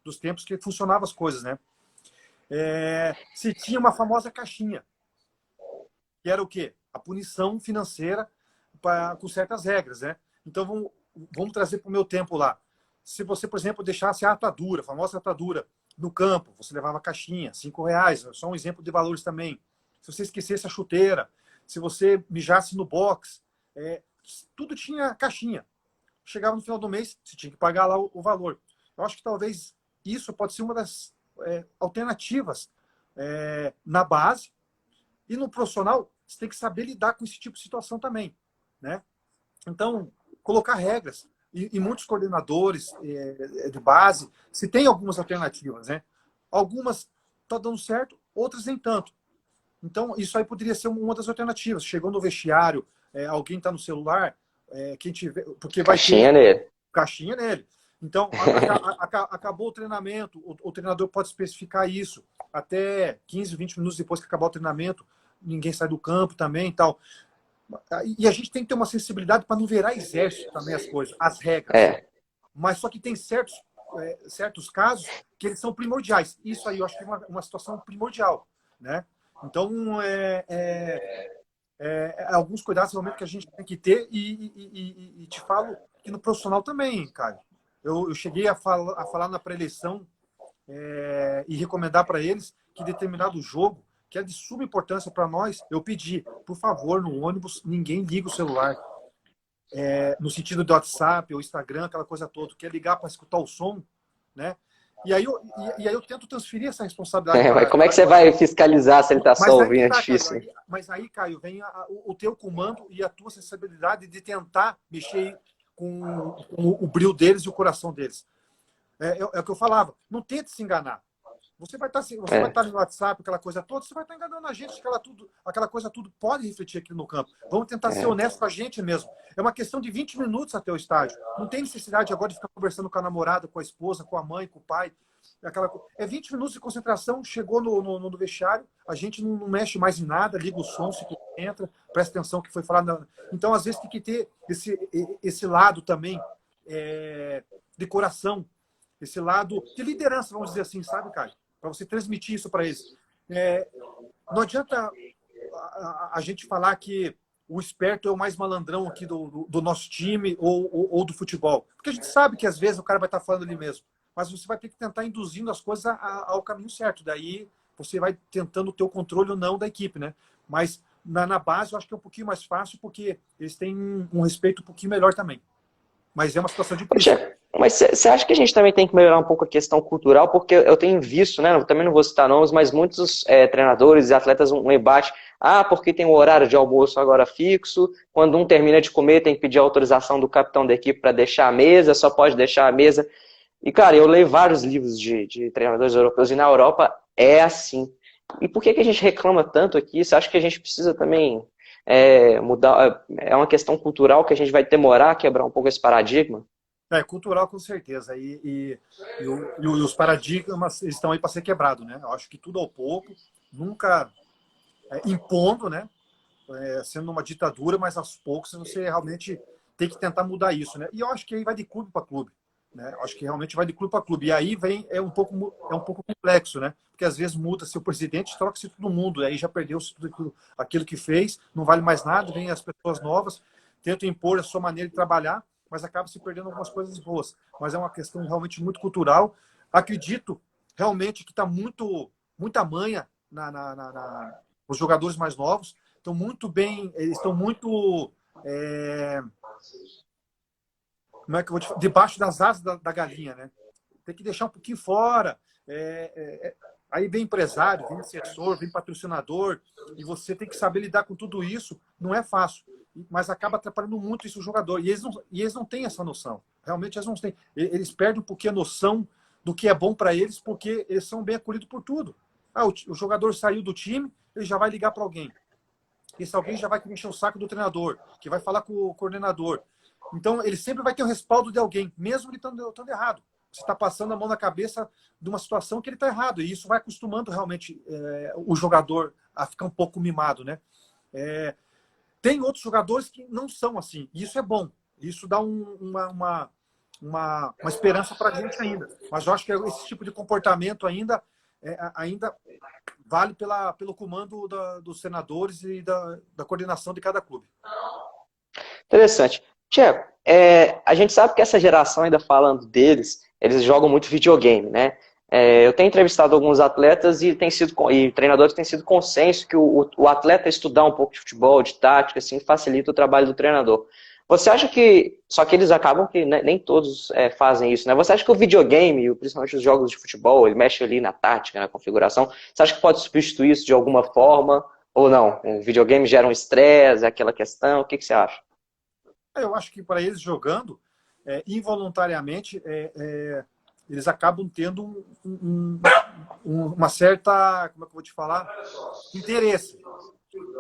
dos tempos que funcionavam as coisas, né? Se tinha uma famosa caixinha, que era o quê? A punição financeira com certas regras, né? Então vamos trazer para o meu tempo lá. Se você, por exemplo, deixasse a atadura, a famosa atadura, no campo, você levava a caixinha, R$ 5, só um exemplo de valores também. Se você esquecesse a chuteira, se você mijasse no box, tudo tinha caixinha. Chegava no final do mês, você tinha que pagar lá o valor. Eu acho que talvez isso pode ser uma das alternativas na base. E no profissional, você tem que saber lidar com esse tipo de situação também, né? Então, colocar regras. E muitos coordenadores de base, se tem algumas alternativas, né? Algumas estão dando certo, outras nem tanto. Então, isso aí poderia ser uma das alternativas. Chegou no vestiário, alguém está no celular, quem tiver, porque vai Caixinha ter nele. caixinha nele. Então, acabou o treinamento, o treinador pode especificar isso. Até 15, 20 minutos depois que acabar o treinamento, ninguém sai do campo também e tal. E a gente tem que ter uma sensibilidade para não virar exército também as coisas, as regras. Mas só que tem certos casos que eles são primordiais. Isso aí eu acho que é uma situação primordial, né? Então, alguns cuidados realmente que a gente tem que ter e te falo que no profissional também, cara. Eu cheguei a falar na pré-eleição e recomendar para eles que determinado jogo, que é de suma importância para nós, eu pedi, por favor, no ônibus, ninguém liga o celular. No sentido do WhatsApp ou Instagram, aquela coisa toda. Quer ligar para escutar o som, né? E aí eu tento transferir essa responsabilidade Mas como é que você vai fiscalizar se ele está só ouvindo? É difícil. Caio, mas aí, Caio, vem o teu comando e a tua sensibilidade de tentar mexer com o brilho deles e o coração deles. É o que eu falava. Não tente se enganar. Você vai estar no WhatsApp, aquela coisa toda, você vai estar enganando a gente, aquela coisa tudo pode refletir aqui no campo. Vamos tentar ser honestos com a gente mesmo. É uma questão de 20 minutos até o estádio. Não tem necessidade agora de ficar conversando com a namorada, com a esposa, com a mãe, com o pai. É 20 minutos de concentração, chegou no vestiário, a gente não mexe mais em nada, liga o som, se entra, presta atenção no que foi falado. Então, às vezes, tem que ter esse lado também de coração, esse lado de liderança, vamos dizer assim, sabe, Caio? Para você transmitir isso para eles. Não adianta a gente falar que o esperto é o mais malandrão aqui do nosso time ou do futebol. Porque a gente sabe que às vezes o cara vai estar falando ali mesmo. Mas você vai ter que tentar induzindo as coisas ao caminho certo. Daí você vai tentando ter o controle ou não da equipe, né? Mas na base eu acho que é um pouquinho mais fácil porque eles têm um respeito um pouquinho melhor também. Mas é uma situação difícil. Mas você acha que a gente também tem que melhorar um pouco a questão cultural? Porque eu tenho visto, né? Também não vou citar nomes, mas muitos treinadores e atletas um embate. Porque tem um horário de almoço agora fixo. Quando um termina de comer, tem que pedir autorização do capitão da equipe para deixar a mesa, só pode deixar a mesa. E, cara, eu leio vários livros de treinadores europeus e na Europa é assim. E por que a gente reclama tanto aqui? Você acha que a gente precisa também mudar? É uma questão cultural que a gente vai demorar a quebrar um pouco esse paradigma? Cultural, com certeza. E os paradigmas estão aí para ser quebrados, né? Eu acho que tudo ao pouco, nunca impondo, né? Sendo uma ditadura, mas aos poucos você realmente tem que tentar mudar isso, né? E eu acho que aí vai de clube para clube. Né? Acho que realmente vai de clube para clube. E aí é um pouco complexo, né? Porque às vezes muda-se o presidente, troca-se todo mundo, aí já perdeu-se tudo aquilo que fez, não vale mais nada, vem as pessoas novas, tentam impor a sua maneira de trabalhar, mas acaba se perdendo algumas coisas boas. Mas é uma questão realmente muito cultural. Acredito realmente que está muita manha os jogadores mais novos, estão muito bem, eles estão muito... como é que eu vou te falar? Debaixo das asas da galinha, né? Tem que deixar um pouquinho fora. Aí vem empresário, vem assessor, vem patrocinador, e você tem que saber lidar com tudo isso. Não é fácil, mas acaba atrapalhando muito isso o jogador. E eles não têm essa noção. Realmente eles não têm. Eles perdem um pouquinho a noção do que é bom para eles, porque eles são bem acolhidos por tudo. O jogador saiu do time, ele já vai ligar para alguém. Esse alguém já vai encher o saco do treinador, que vai falar com o coordenador. Então, ele sempre vai ter o respaldo de alguém, mesmo ele estando errado. Você está passando a mão na cabeça de uma situação que ele está errado. E isso vai acostumando realmente o jogador a ficar um pouco mimado, né? Tem outros jogadores que não são assim. E isso é bom. Isso dá uma esperança para a gente ainda. Mas eu acho que esse tipo de comportamento ainda vale pelo comando dos senadores e da coordenação de cada clube. Interessante. Tiago, a gente sabe que essa geração, ainda falando deles, eles jogam muito videogame, né? Eu tenho entrevistado alguns atletas e treinadores têm sido consenso que o atleta estudar um pouco de futebol, de tática, assim, facilita o trabalho do treinador. Você acha que, só que eles acabam que nem todos fazem isso, né? Você acha que o videogame, principalmente os jogos de futebol, ele mexe ali na tática, na configuração, você acha que pode substituir isso de alguma forma? Ou não? O videogame gera um estresse, aquela questão, o que você acha? Eu acho que para eles jogando, involuntariamente, eles acabam tendo uma certa, como é que eu vou te falar, interesse.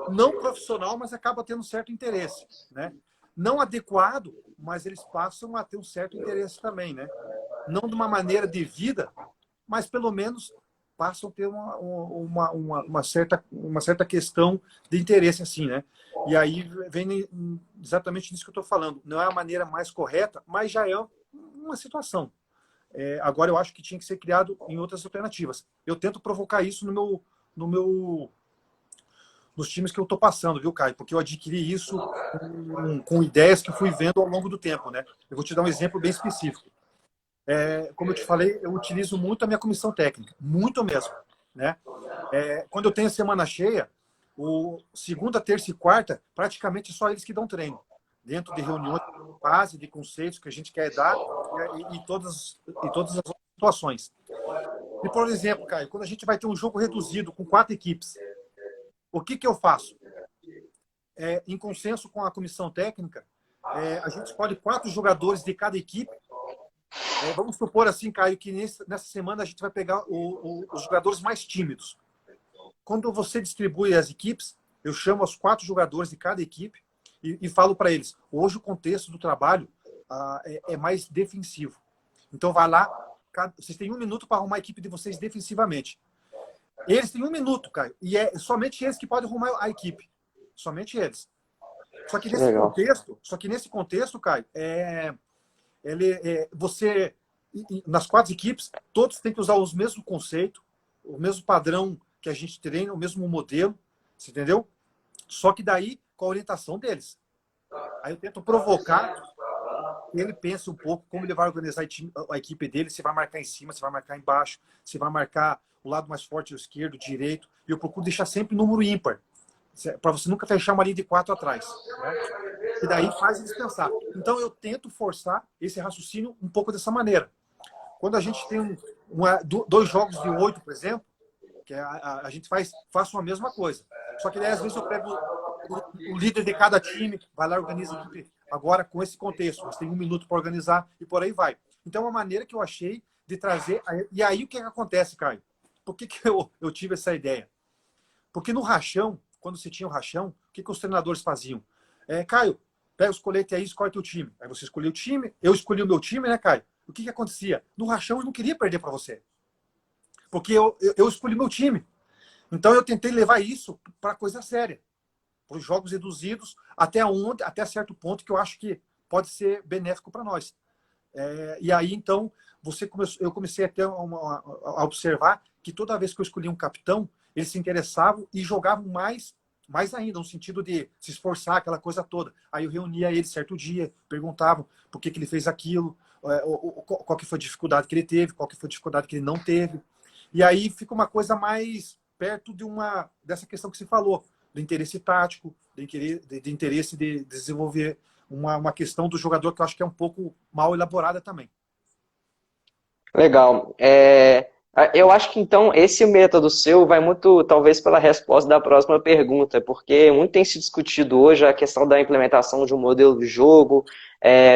Não profissional, mas acaba tendo um certo interesse, né? Não adequado, mas eles passam a ter um certo interesse também, né? Não de uma maneira devida, mas pelo menos passam a ter uma certa questão de interesse, assim, né? E aí vem exatamente nisso que eu estou falando. Não é a maneira mais correta, mas já é uma situação. Agora, eu acho que tinha que ser criado em outras alternativas. Eu tento provocar isso nos times que eu estou passando, viu, Caio? Porque eu adquiri isso com ideias que fui vendo ao longo do tempo, né? Eu vou te dar um exemplo bem específico. Como eu te falei, eu utilizo muito a minha comissão técnica, muito mesmo, né? Quando eu tenho semana cheia, segunda, terça e quarta, praticamente só eles que dão treino, dentro de reuniões de base, de conceitos que a gente quer dar e todas as situações. E, por exemplo, Caio, quando a gente vai ter um jogo reduzido com 4 equipes, o que eu faço? Em consenso com a comissão técnica, a gente escolhe 4 jogadores de cada equipe. Vamos supor assim, Caio, que nessa semana a gente vai pegar os jogadores mais tímidos. Quando você distribui as equipes, eu chamo os 4 jogadores de cada equipe e falo para eles, hoje o contexto do trabalho é mais defensivo. Então vai lá, vocês têm 1 minuto para arrumar a equipe de vocês defensivamente. Eles têm 1 minuto, Caio, e é somente eles que podem arrumar a equipe. Somente eles. Só que nesse contexto, Caio, você, nas 4 equipes, todos têm que usar os mesmos conceitos, o mesmo padrão que a gente treina, o mesmo modelo, você entendeu? Só que daí, com a orientação deles. Aí eu tento provocar que ele pense um pouco como ele vai organizar a equipe dele, se vai marcar em cima, se vai marcar embaixo, se vai marcar o lado mais forte, o esquerdo, o direito. E eu procuro deixar sempre número ímpar, para você nunca fechar uma linha de 4 atrás, né? E daí faz eles pensar. Então eu tento forçar esse raciocínio um pouco dessa maneira. Quando a gente tem 2 jogos de 8, por exemplo, que a gente faça a mesma coisa. Só que daí, às vezes eu pego o líder de cada time, vai lá e organiza a equipe agora com esse contexto. Você tem 1 minuto para organizar e por aí vai. Então, é uma maneira que eu achei de trazer... E aí, o que acontece, Caio? Por que eu tive essa ideia? Porque no rachão, quando você tinha o rachão, o que os treinadores faziam? Caio, pega os coletes aí e escolhe teu time. Aí você escolheu o time, eu escolhi o meu time, né, Caio? O que acontecia? No rachão eu não queria perder para você. Porque eu escolhi meu time. Então eu tentei levar isso para coisa séria. Para os jogos reduzidos, até certo ponto que eu acho que pode ser benéfico para nós. E aí, então, eu comecei a observar que toda vez que eu escolhia um capitão, eles se interessavam e jogavam mais ainda, no sentido de se esforçar, aquela coisa toda. Aí eu reunia eles certo dia, perguntavam por que ele fez aquilo, qual que foi a dificuldade que ele teve, qual que foi a dificuldade que ele não teve. E aí fica uma coisa mais perto dessa questão que você falou, do interesse tático, de interesse de desenvolver uma questão do jogador que eu acho que é um pouco mal elaborada também. Legal. Eu acho que então esse método seu vai muito, talvez, pela resposta da próxima pergunta, porque muito tem se discutido hoje a questão da implementação de um modelo de jogo,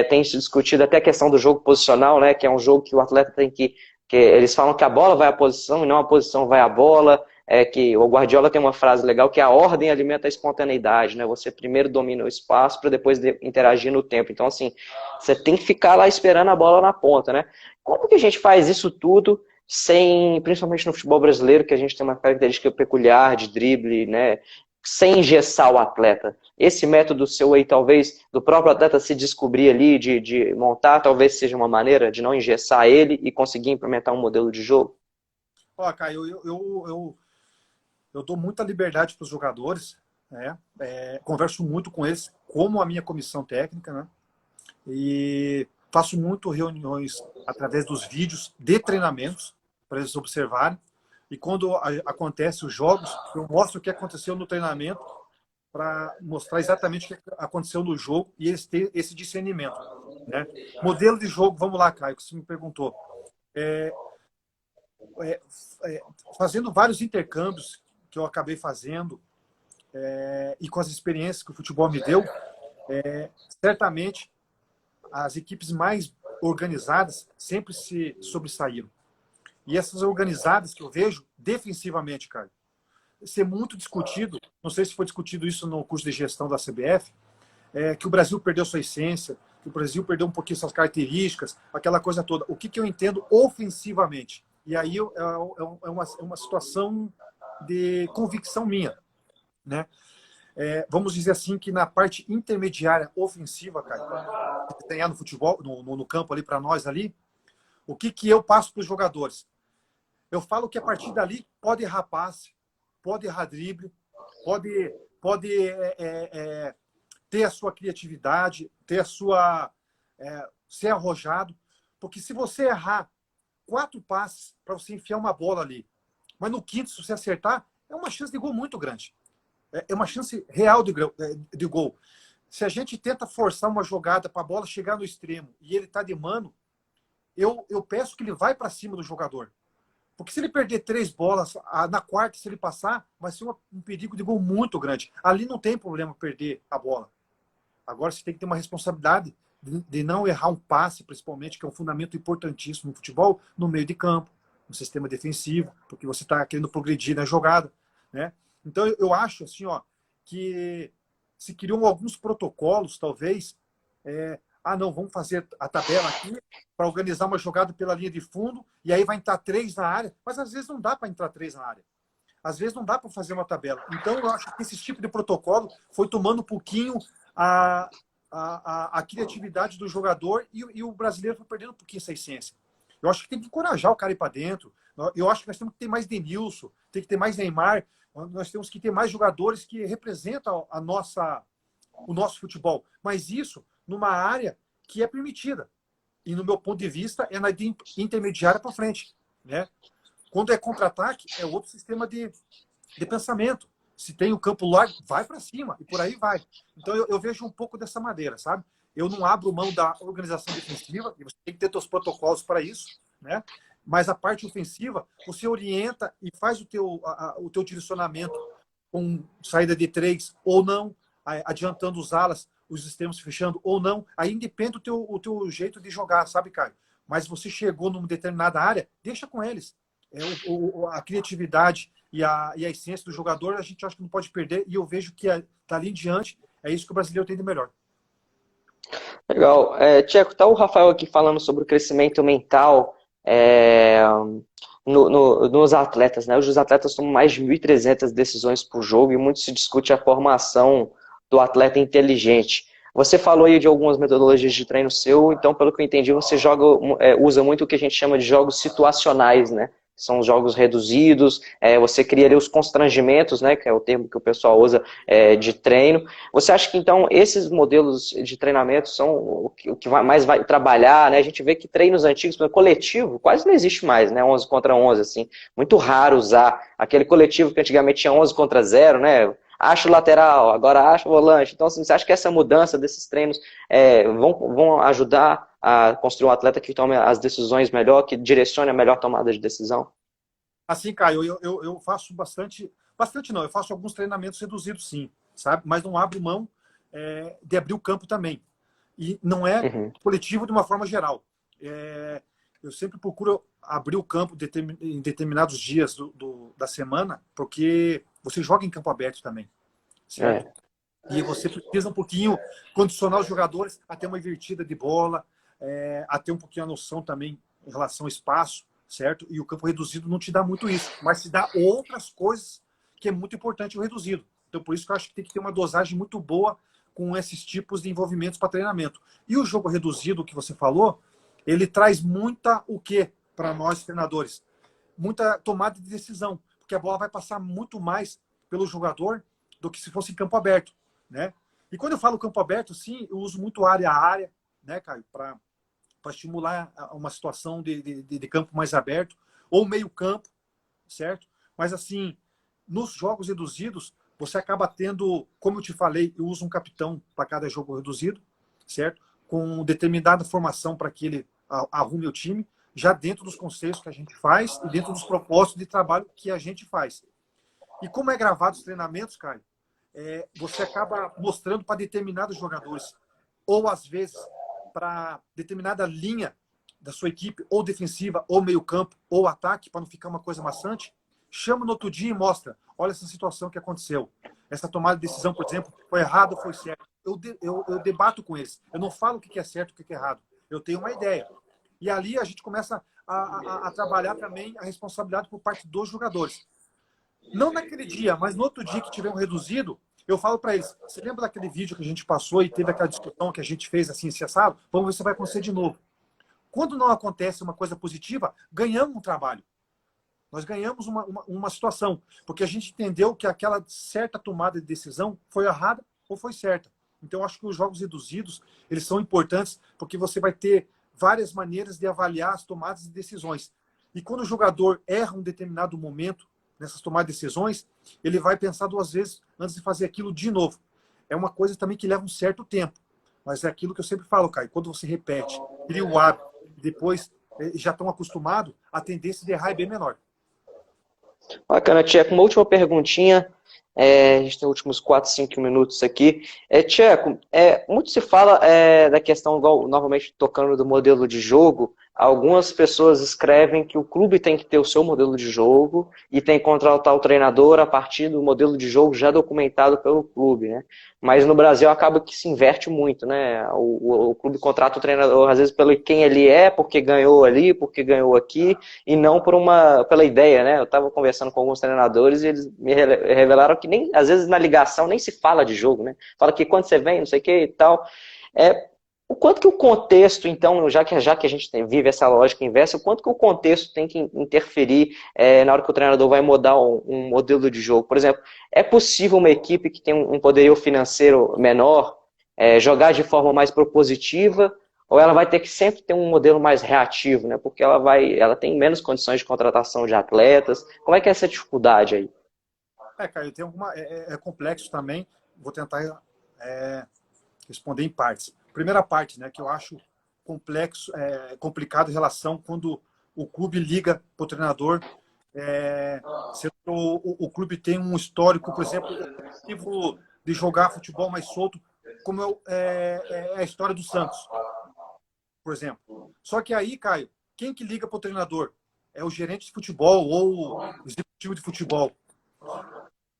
tem se discutido até a questão do jogo posicional, né, que é um jogo que o atleta tem que eles falam que a bola vai à posição e não a posição vai à bola, que o Guardiola tem uma frase legal que a ordem alimenta a espontaneidade, né? Você primeiro domina o espaço para depois interagir no tempo. Então, assim, você tem que ficar lá esperando a bola na ponta, né? Como que a gente faz isso tudo principalmente no futebol brasileiro, que a gente tem uma característica peculiar de drible, né? Sem engessar o atleta? Esse método seu aí, talvez, do próprio atleta se descobrir ali, de montar, talvez seja uma maneira de não engessar ele e conseguir implementar um modelo de jogo? Ó, Caio, eu dou muita liberdade para os jogadores, né? Converso muito com eles, como a minha comissão técnica, né? E faço muito reuniões através dos vídeos de treinamentos para eles observarem. E quando acontece os jogos, eu mostro o que aconteceu no treinamento para mostrar exatamente o que aconteceu no jogo e eles terem esse discernimento, né? Modelo de jogo, vamos lá, Caio, que você me perguntou. É, é, Fazendo vários intercâmbios que eu acabei fazendo e com as experiências que o futebol me deu, certamente as equipes mais organizadas sempre se sobressaíram. E essas organizadas que eu vejo defensivamente, cara, ser muito discutido, não sei se foi discutido isso no curso de gestão da CBF, que o Brasil perdeu sua essência, que o Brasil perdeu um pouquinho suas características, aquela coisa toda. O que eu entendo ofensivamente? E aí uma situação de convicção minha, né? Vamos dizer assim que na parte intermediária ofensiva, cara, que tem no futebol, no campo ali para nós ali, o que eu passo para os jogadores? Eu falo que a partir dali pode errar passe, pode errar drible, pode ter a sua criatividade, ter a sua ser arrojado, porque se você errar 4 passes para você enfiar uma bola ali, mas no quinto, se você acertar, é uma chance de gol muito grande. É uma chance real de gol. Se a gente tenta forçar uma jogada para a bola chegar no extremo e ele está de mano, eu peço que ele vai para cima do jogador. Porque se ele perder 3 bolas, na quarta, se ele passar, vai ser um perigo de gol muito grande. Ali não tem problema perder a bola. Agora você tem que ter uma responsabilidade de não errar um passe, principalmente, que é um fundamento importantíssimo no futebol, no meio de campo, no sistema defensivo, porque você está querendo progredir na jogada, né? Então eu acho assim, que se criam alguns protocolos, talvez, não, vamos fazer a tabela aqui para organizar uma jogada pela linha de fundo e aí vai entrar 3 na área, mas às vezes não dá para entrar 3 na área. Às vezes não dá para fazer uma tabela. Então eu acho que esse tipo de protocolo foi tomando um pouquinho a criatividade do jogador e o brasileiro foi perdendo um pouquinho essa essência. Eu acho que tem que encorajar o cara a ir para dentro. Eu acho que nós temos que ter mais Denilson, tem que ter mais Neymar, nós temos que ter mais jogadores que representam o nosso futebol. Mas isso numa área que é permitida. E, no meu ponto de vista, é na intermediária para frente, né? Quando é contra-ataque, é outro sistema de pensamento. Se tem o campo largo, vai para cima e por aí vai. Então, eu vejo um pouco dessa maneira, sabe? Eu não abro mão da organização defensiva, e você tem que ter seus protocolos para isso, né? Mas a parte ofensiva, você orienta e faz o teu direcionamento com saída de 3 ou não, adiantando os alas, os extremos fechando ou não. Aí depende o teu jeito de jogar, sabe, Caio? Mas você chegou numa determinada área, deixa com eles. A criatividade e a essência do jogador, a gente acha que não pode perder, e eu vejo que dali em diante é isso que o brasileiro tem de melhor. Legal. Tcheco, tá o Rafael aqui falando sobre o crescimento mental nos atletas, né? Hoje os atletas tomam mais de 1.300 decisões por jogo e muito se discute a formação do atleta inteligente. Você falou aí de algumas metodologias de treino seu, então, pelo que eu entendi, você usa muito o que a gente chama de jogos situacionais, né? São jogos reduzidos, você cria ali os constrangimentos, né, que é o termo que o pessoal usa de treino. Você acha que, então, esses modelos de treinamento são o que mais vai trabalhar, né? A gente vê que treinos antigos, por exemplo, coletivo, quase não existe mais, né? 11 contra 11, assim. Muito raro usar aquele coletivo que antigamente tinha 11 contra 0, né? Acha o lateral, agora acha o volante. Então, assim, você acha que essa mudança desses treinos vão ajudar a construir um atleta que tome as decisões melhor, que direcione a melhor tomada de decisão? Assim, Caio, eu faço bastante não, eu faço alguns treinamentos reduzidos sim, sabe? Mas não abro mão de abrir o campo também. E não é coletivo de uma forma geral. Eu sempre procuro abrir o campo em determinados dias da semana, porque você joga em campo aberto também, certo? E você precisa um pouquinho condicionar os jogadores a ter uma invertida de bola, a ter um pouquinho a noção também em relação ao espaço, certo? E o campo reduzido não te dá muito isso, mas te dá outras coisas que é muito importante o reduzido. Então, por isso que eu acho que tem que ter uma dosagem muito boa com esses tipos de envolvimentos para treinamento. E o jogo reduzido, que você falou, ele traz muita o quê para nós treinadores? Muita tomada de decisão, porque a bola vai passar muito mais pelo jogador do que se fosse em campo aberto, né? E quando eu falo campo aberto, sim, eu uso muito área a área, né, Caio, para estimular uma situação de campo mais aberto, ou meio campo, certo? Mas, assim, nos jogos reduzidos, você acaba tendo, como eu te falei, eu uso um capitão para cada jogo reduzido, certo? Com determinada formação para que ele arrume o time, já dentro dos conceitos que a gente faz e dentro dos propósitos de trabalho que a gente faz. E como é gravado os treinamentos, Caio, você acaba mostrando para determinados jogadores, ou às vezes para determinada linha da sua equipe, ou defensiva, ou meio campo, ou ataque, para não ficar uma coisa maçante, chama no outro dia e mostra, olha essa situação que aconteceu. Essa tomada de decisão, por exemplo, foi errado ou foi certo. Eu debato com eles. Eu não falo o que é certo e o que é errado. Eu tenho uma ideia. E ali a gente começa a trabalhar também a responsabilidade por parte dos jogadores. Não naquele dia, mas no outro dia que tiver um reduzido, eu falo para eles, você lembra daquele vídeo que a gente passou e teve aquela discussão que a gente fez assim, assado? Vamos ver se vai acontecer de novo. Quando não acontece uma coisa positiva, ganhamos um trabalho. Nós ganhamos uma situação, porque a gente entendeu que aquela certa tomada de decisão foi errada ou foi certa. Então, eu acho que os jogos reduzidos, eles são importantes, porque você vai ter várias maneiras de avaliar as tomadas de decisões. E quando o jogador erra um determinado momento, nessas tomadas de decisões, ele vai pensar duas vezes antes de fazer aquilo de novo. É uma coisa também que leva um certo tempo. Mas é aquilo que eu sempre falo, Caio, quando você repete, cria o hábito, depois já estão acostumados, a tendência de errar é bem menor. Bacana, Tcheco. Uma última perguntinha. A gente tem os últimos 4, 5 minutos aqui. Tcheco, muito se fala da questão, igual, novamente tocando do modelo de jogo. Algumas pessoas escrevem que o clube tem que ter o seu modelo de jogo e tem que contratar o treinador a partir do modelo de jogo já documentado pelo clube, né? Mas no Brasil acaba que se inverte muito, né? O clube contrata o treinador, às vezes, pelo quem ele é, porque ganhou ali, porque ganhou aqui, e não pela ideia, né? Eu estava conversando com alguns treinadores e eles me revelaram que nem, às vezes na ligação nem se fala de jogo, né? Fala que quando você vem, não sei o que e tal. O quanto que o contexto, então, já que a gente vive essa lógica inversa, o quanto que o contexto tem que interferir na hora que o treinador vai mudar um modelo de jogo? Por exemplo, é possível uma equipe que tem um poderio financeiro menor jogar de forma mais propositiva, ou ela vai ter que sempre ter um modelo mais reativo, né? Porque ela tem menos condições de contratação de atletas. Como é que é essa dificuldade aí? Caio, tem é complexo também. Vou tentar responder em partes. Primeira parte, né, que eu acho complicado em relação quando o clube liga para o treinador. Se o clube tem um histórico, por exemplo, de jogar futebol mais solto, como é a história do Santos, por exemplo. Só que aí, Caio, quem que liga para o treinador? É o gerente de futebol ou o executivo de futebol.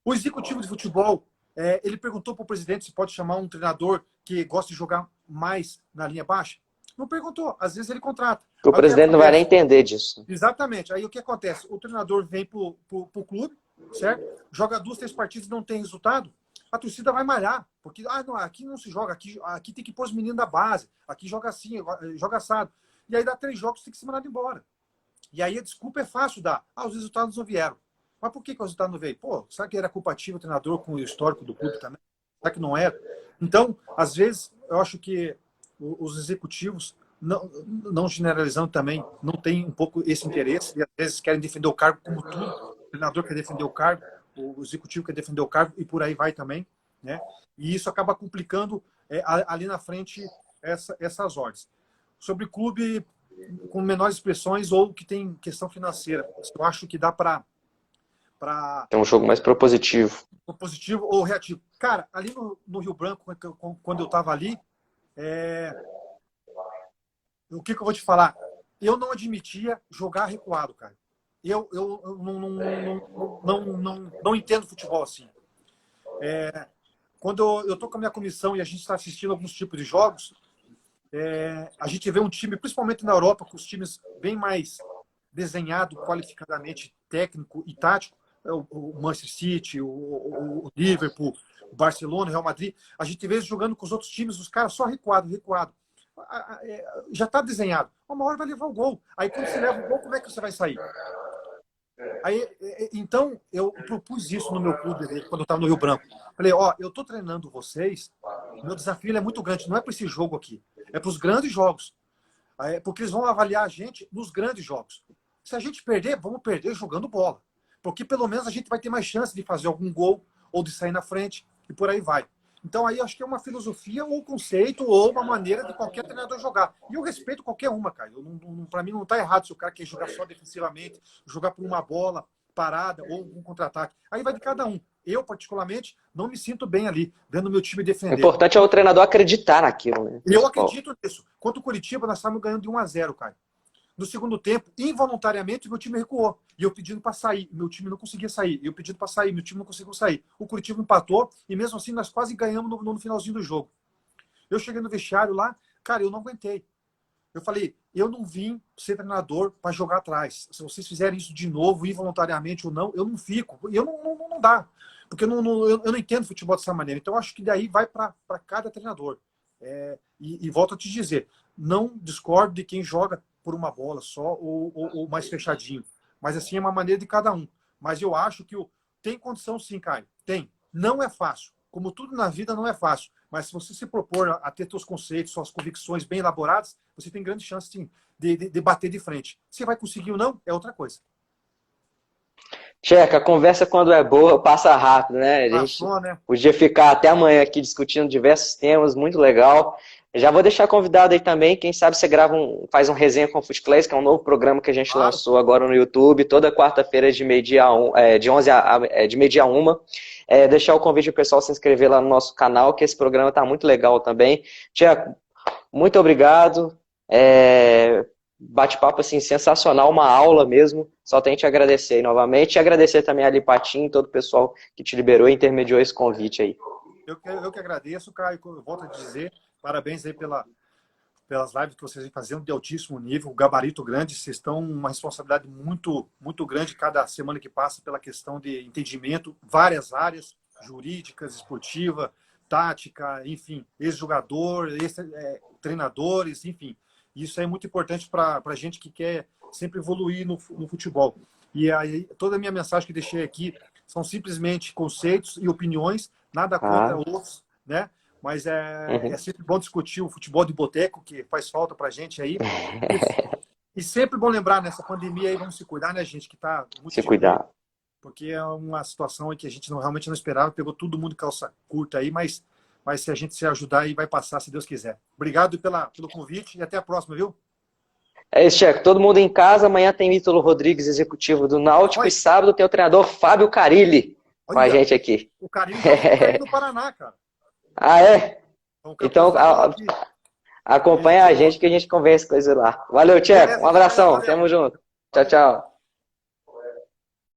O executivo de futebol, ele perguntou para o presidente se pode chamar um treinador que gosta de jogar mais na linha baixa. Não perguntou. Às vezes ele contrata. O presidente não vai nem entender disso. Exatamente. Aí o que acontece? O treinador vem para o clube, certo? Joga 2, 3 partidas e não tem resultado. A torcida vai malhar. Porque não, aqui não se joga. Aqui tem que pôr os meninos da base. Aqui joga assim, joga assado. E aí dá 3 jogos, tem que ser mandado embora. E aí a desculpa é fácil dar. Os resultados não vieram. Mas por que o resultado não veio? Pô, será que era compatível o treinador com o histórico do clube também? Será que não era? Então, às vezes, eu acho que os executivos, não generalizando também, não tem um pouco esse interesse e às vezes querem defender o cargo como tudo. O treinador quer defender o cargo, o executivo quer defender o cargo e por aí vai também, né? E isso acaba complicando ali na frente essas ordens. Sobre clube com menores expressões ou que tem questão financeira, eu acho que dá para tem um jogo mais propositivo. Positivo ou reativo. Cara, ali no Rio Branco, quando eu estava ali, o que eu vou te falar? Eu não admitia jogar recuado, cara. Eu não entendo futebol assim. Quando eu tô com a minha comissão e a gente está assistindo alguns tipos de jogos, a gente vê um time, principalmente na Europa, com os times bem mais desenhado, qualificadamente técnico e tático, o Manchester City, o Liverpool, o Barcelona, o Real Madrid, a gente vê jogando com os outros times, os caras só recuado. Já está desenhado. Uma hora vai levar o gol. Aí quando você leva o gol, como é que você vai sair? Então, eu propus isso no meu clube, quando eu estava no Rio Branco. Falei, eu estou treinando vocês, meu desafio é muito grande, não é para esse jogo aqui, é para os grandes jogos. Porque eles vão avaliar a gente nos grandes jogos. Se a gente perder, vamos perder jogando bola. Porque pelo menos a gente vai ter mais chance de fazer algum gol ou de sair na frente, e por aí vai. Então aí acho que é uma filosofia ou conceito ou uma maneira de qualquer treinador jogar. E eu respeito qualquer uma, cara. Para mim não está errado se o cara quer jogar só defensivamente, jogar por uma bola parada ou um contra-ataque. Aí vai de cada um. Eu, particularmente, não me sinto bem ali, vendo meu time O defender. importante é o treinador acreditar naquilo, né? Eu acredito nisso. Quanto o Curitiba, nós estávamos ganhando de 1-0, cara. No segundo tempo, involuntariamente, meu time recuou. E eu pedindo para sair. Meu time não conseguia sair. Eu pedindo para sair. Meu time não conseguiu sair. O Curitiba empatou e mesmo assim nós quase ganhamos no finalzinho do jogo. Eu cheguei no vestiário lá, cara, eu não aguentei. Eu falei, eu não vim ser treinador para jogar atrás. Se vocês fizerem isso de novo, involuntariamente ou não, eu não fico. Eu não dá. Porque eu não entendo futebol dessa maneira. Então, eu acho que daí vai para cada treinador. E volto a te dizer, não discordo de quem joga por uma bola só ou mais fechadinho. Mas assim é uma maneira de cada um. Mas eu acho que tem condição sim, Caio. Tem. Não é fácil. Como tudo na vida não é fácil. Mas se você se propor a ter seus conceitos, suas convicções bem elaboradas, você tem grande chance sim, de bater de frente. Se vai conseguir ou não, é outra coisa. Tcheca, a conversa quando é boa passa rápido, né? A gente Passou, né? podia ficar até amanhã aqui discutindo diversos temas, muito legal. Já vou deixar convidado aí também, quem sabe você faz um resenha com o Footplays, que é um novo programa que a gente Claro. lançou agora no YouTube, toda quarta-feira de meio-dia de meio-dia a 1. Deixar o convite para o pessoal se inscrever lá no nosso canal, que esse programa está muito legal também. Tcheca, muito obrigado. Bate-papo assim, sensacional, uma aula mesmo. Só tenho que te agradecer aí novamente. E agradecer também a Lipatim, todo o pessoal que te liberou e intermediou esse convite aí. Eu que agradeço, Caio. Eu volto a dizer, parabéns aí pelas lives que vocês vêm fazendo de altíssimo nível, gabarito grande. Vocês estão uma responsabilidade muito, muito grande cada semana que passa pela questão de entendimento, várias áreas, jurídicas, esportiva, tática, enfim, ex-jogador, treinadores, enfim. Isso é muito importante para a gente que quer sempre evoluir no futebol. E aí, toda a minha mensagem que deixei aqui são simplesmente conceitos e opiniões, nada contra outros, né? Mas é sempre bom discutir o futebol de boteco, que faz falta para a gente aí. E sempre bom lembrar, nessa pandemia aí, vamos se cuidar, né, gente? Que tá muito Se cuidar. Porque é uma situação em que a gente realmente não esperava, pegou todo mundo calça curta aí, mas se a gente se ajudar aí, vai passar, se Deus quiser. Obrigado pelo convite e até a próxima, viu? É isso, Tcheco. Todo mundo em casa. Amanhã tem Ítalo Rodrigues, executivo do Náutico. E sábado tem o treinador Fábio Carilli com a gente aqui. O Carilli tá no Paraná, cara. Ah, é? Então, acompanha a gente que a gente conversa coisa lá. Valeu, Tcheco. Um abração. Tamo junto. Tchau, tchau.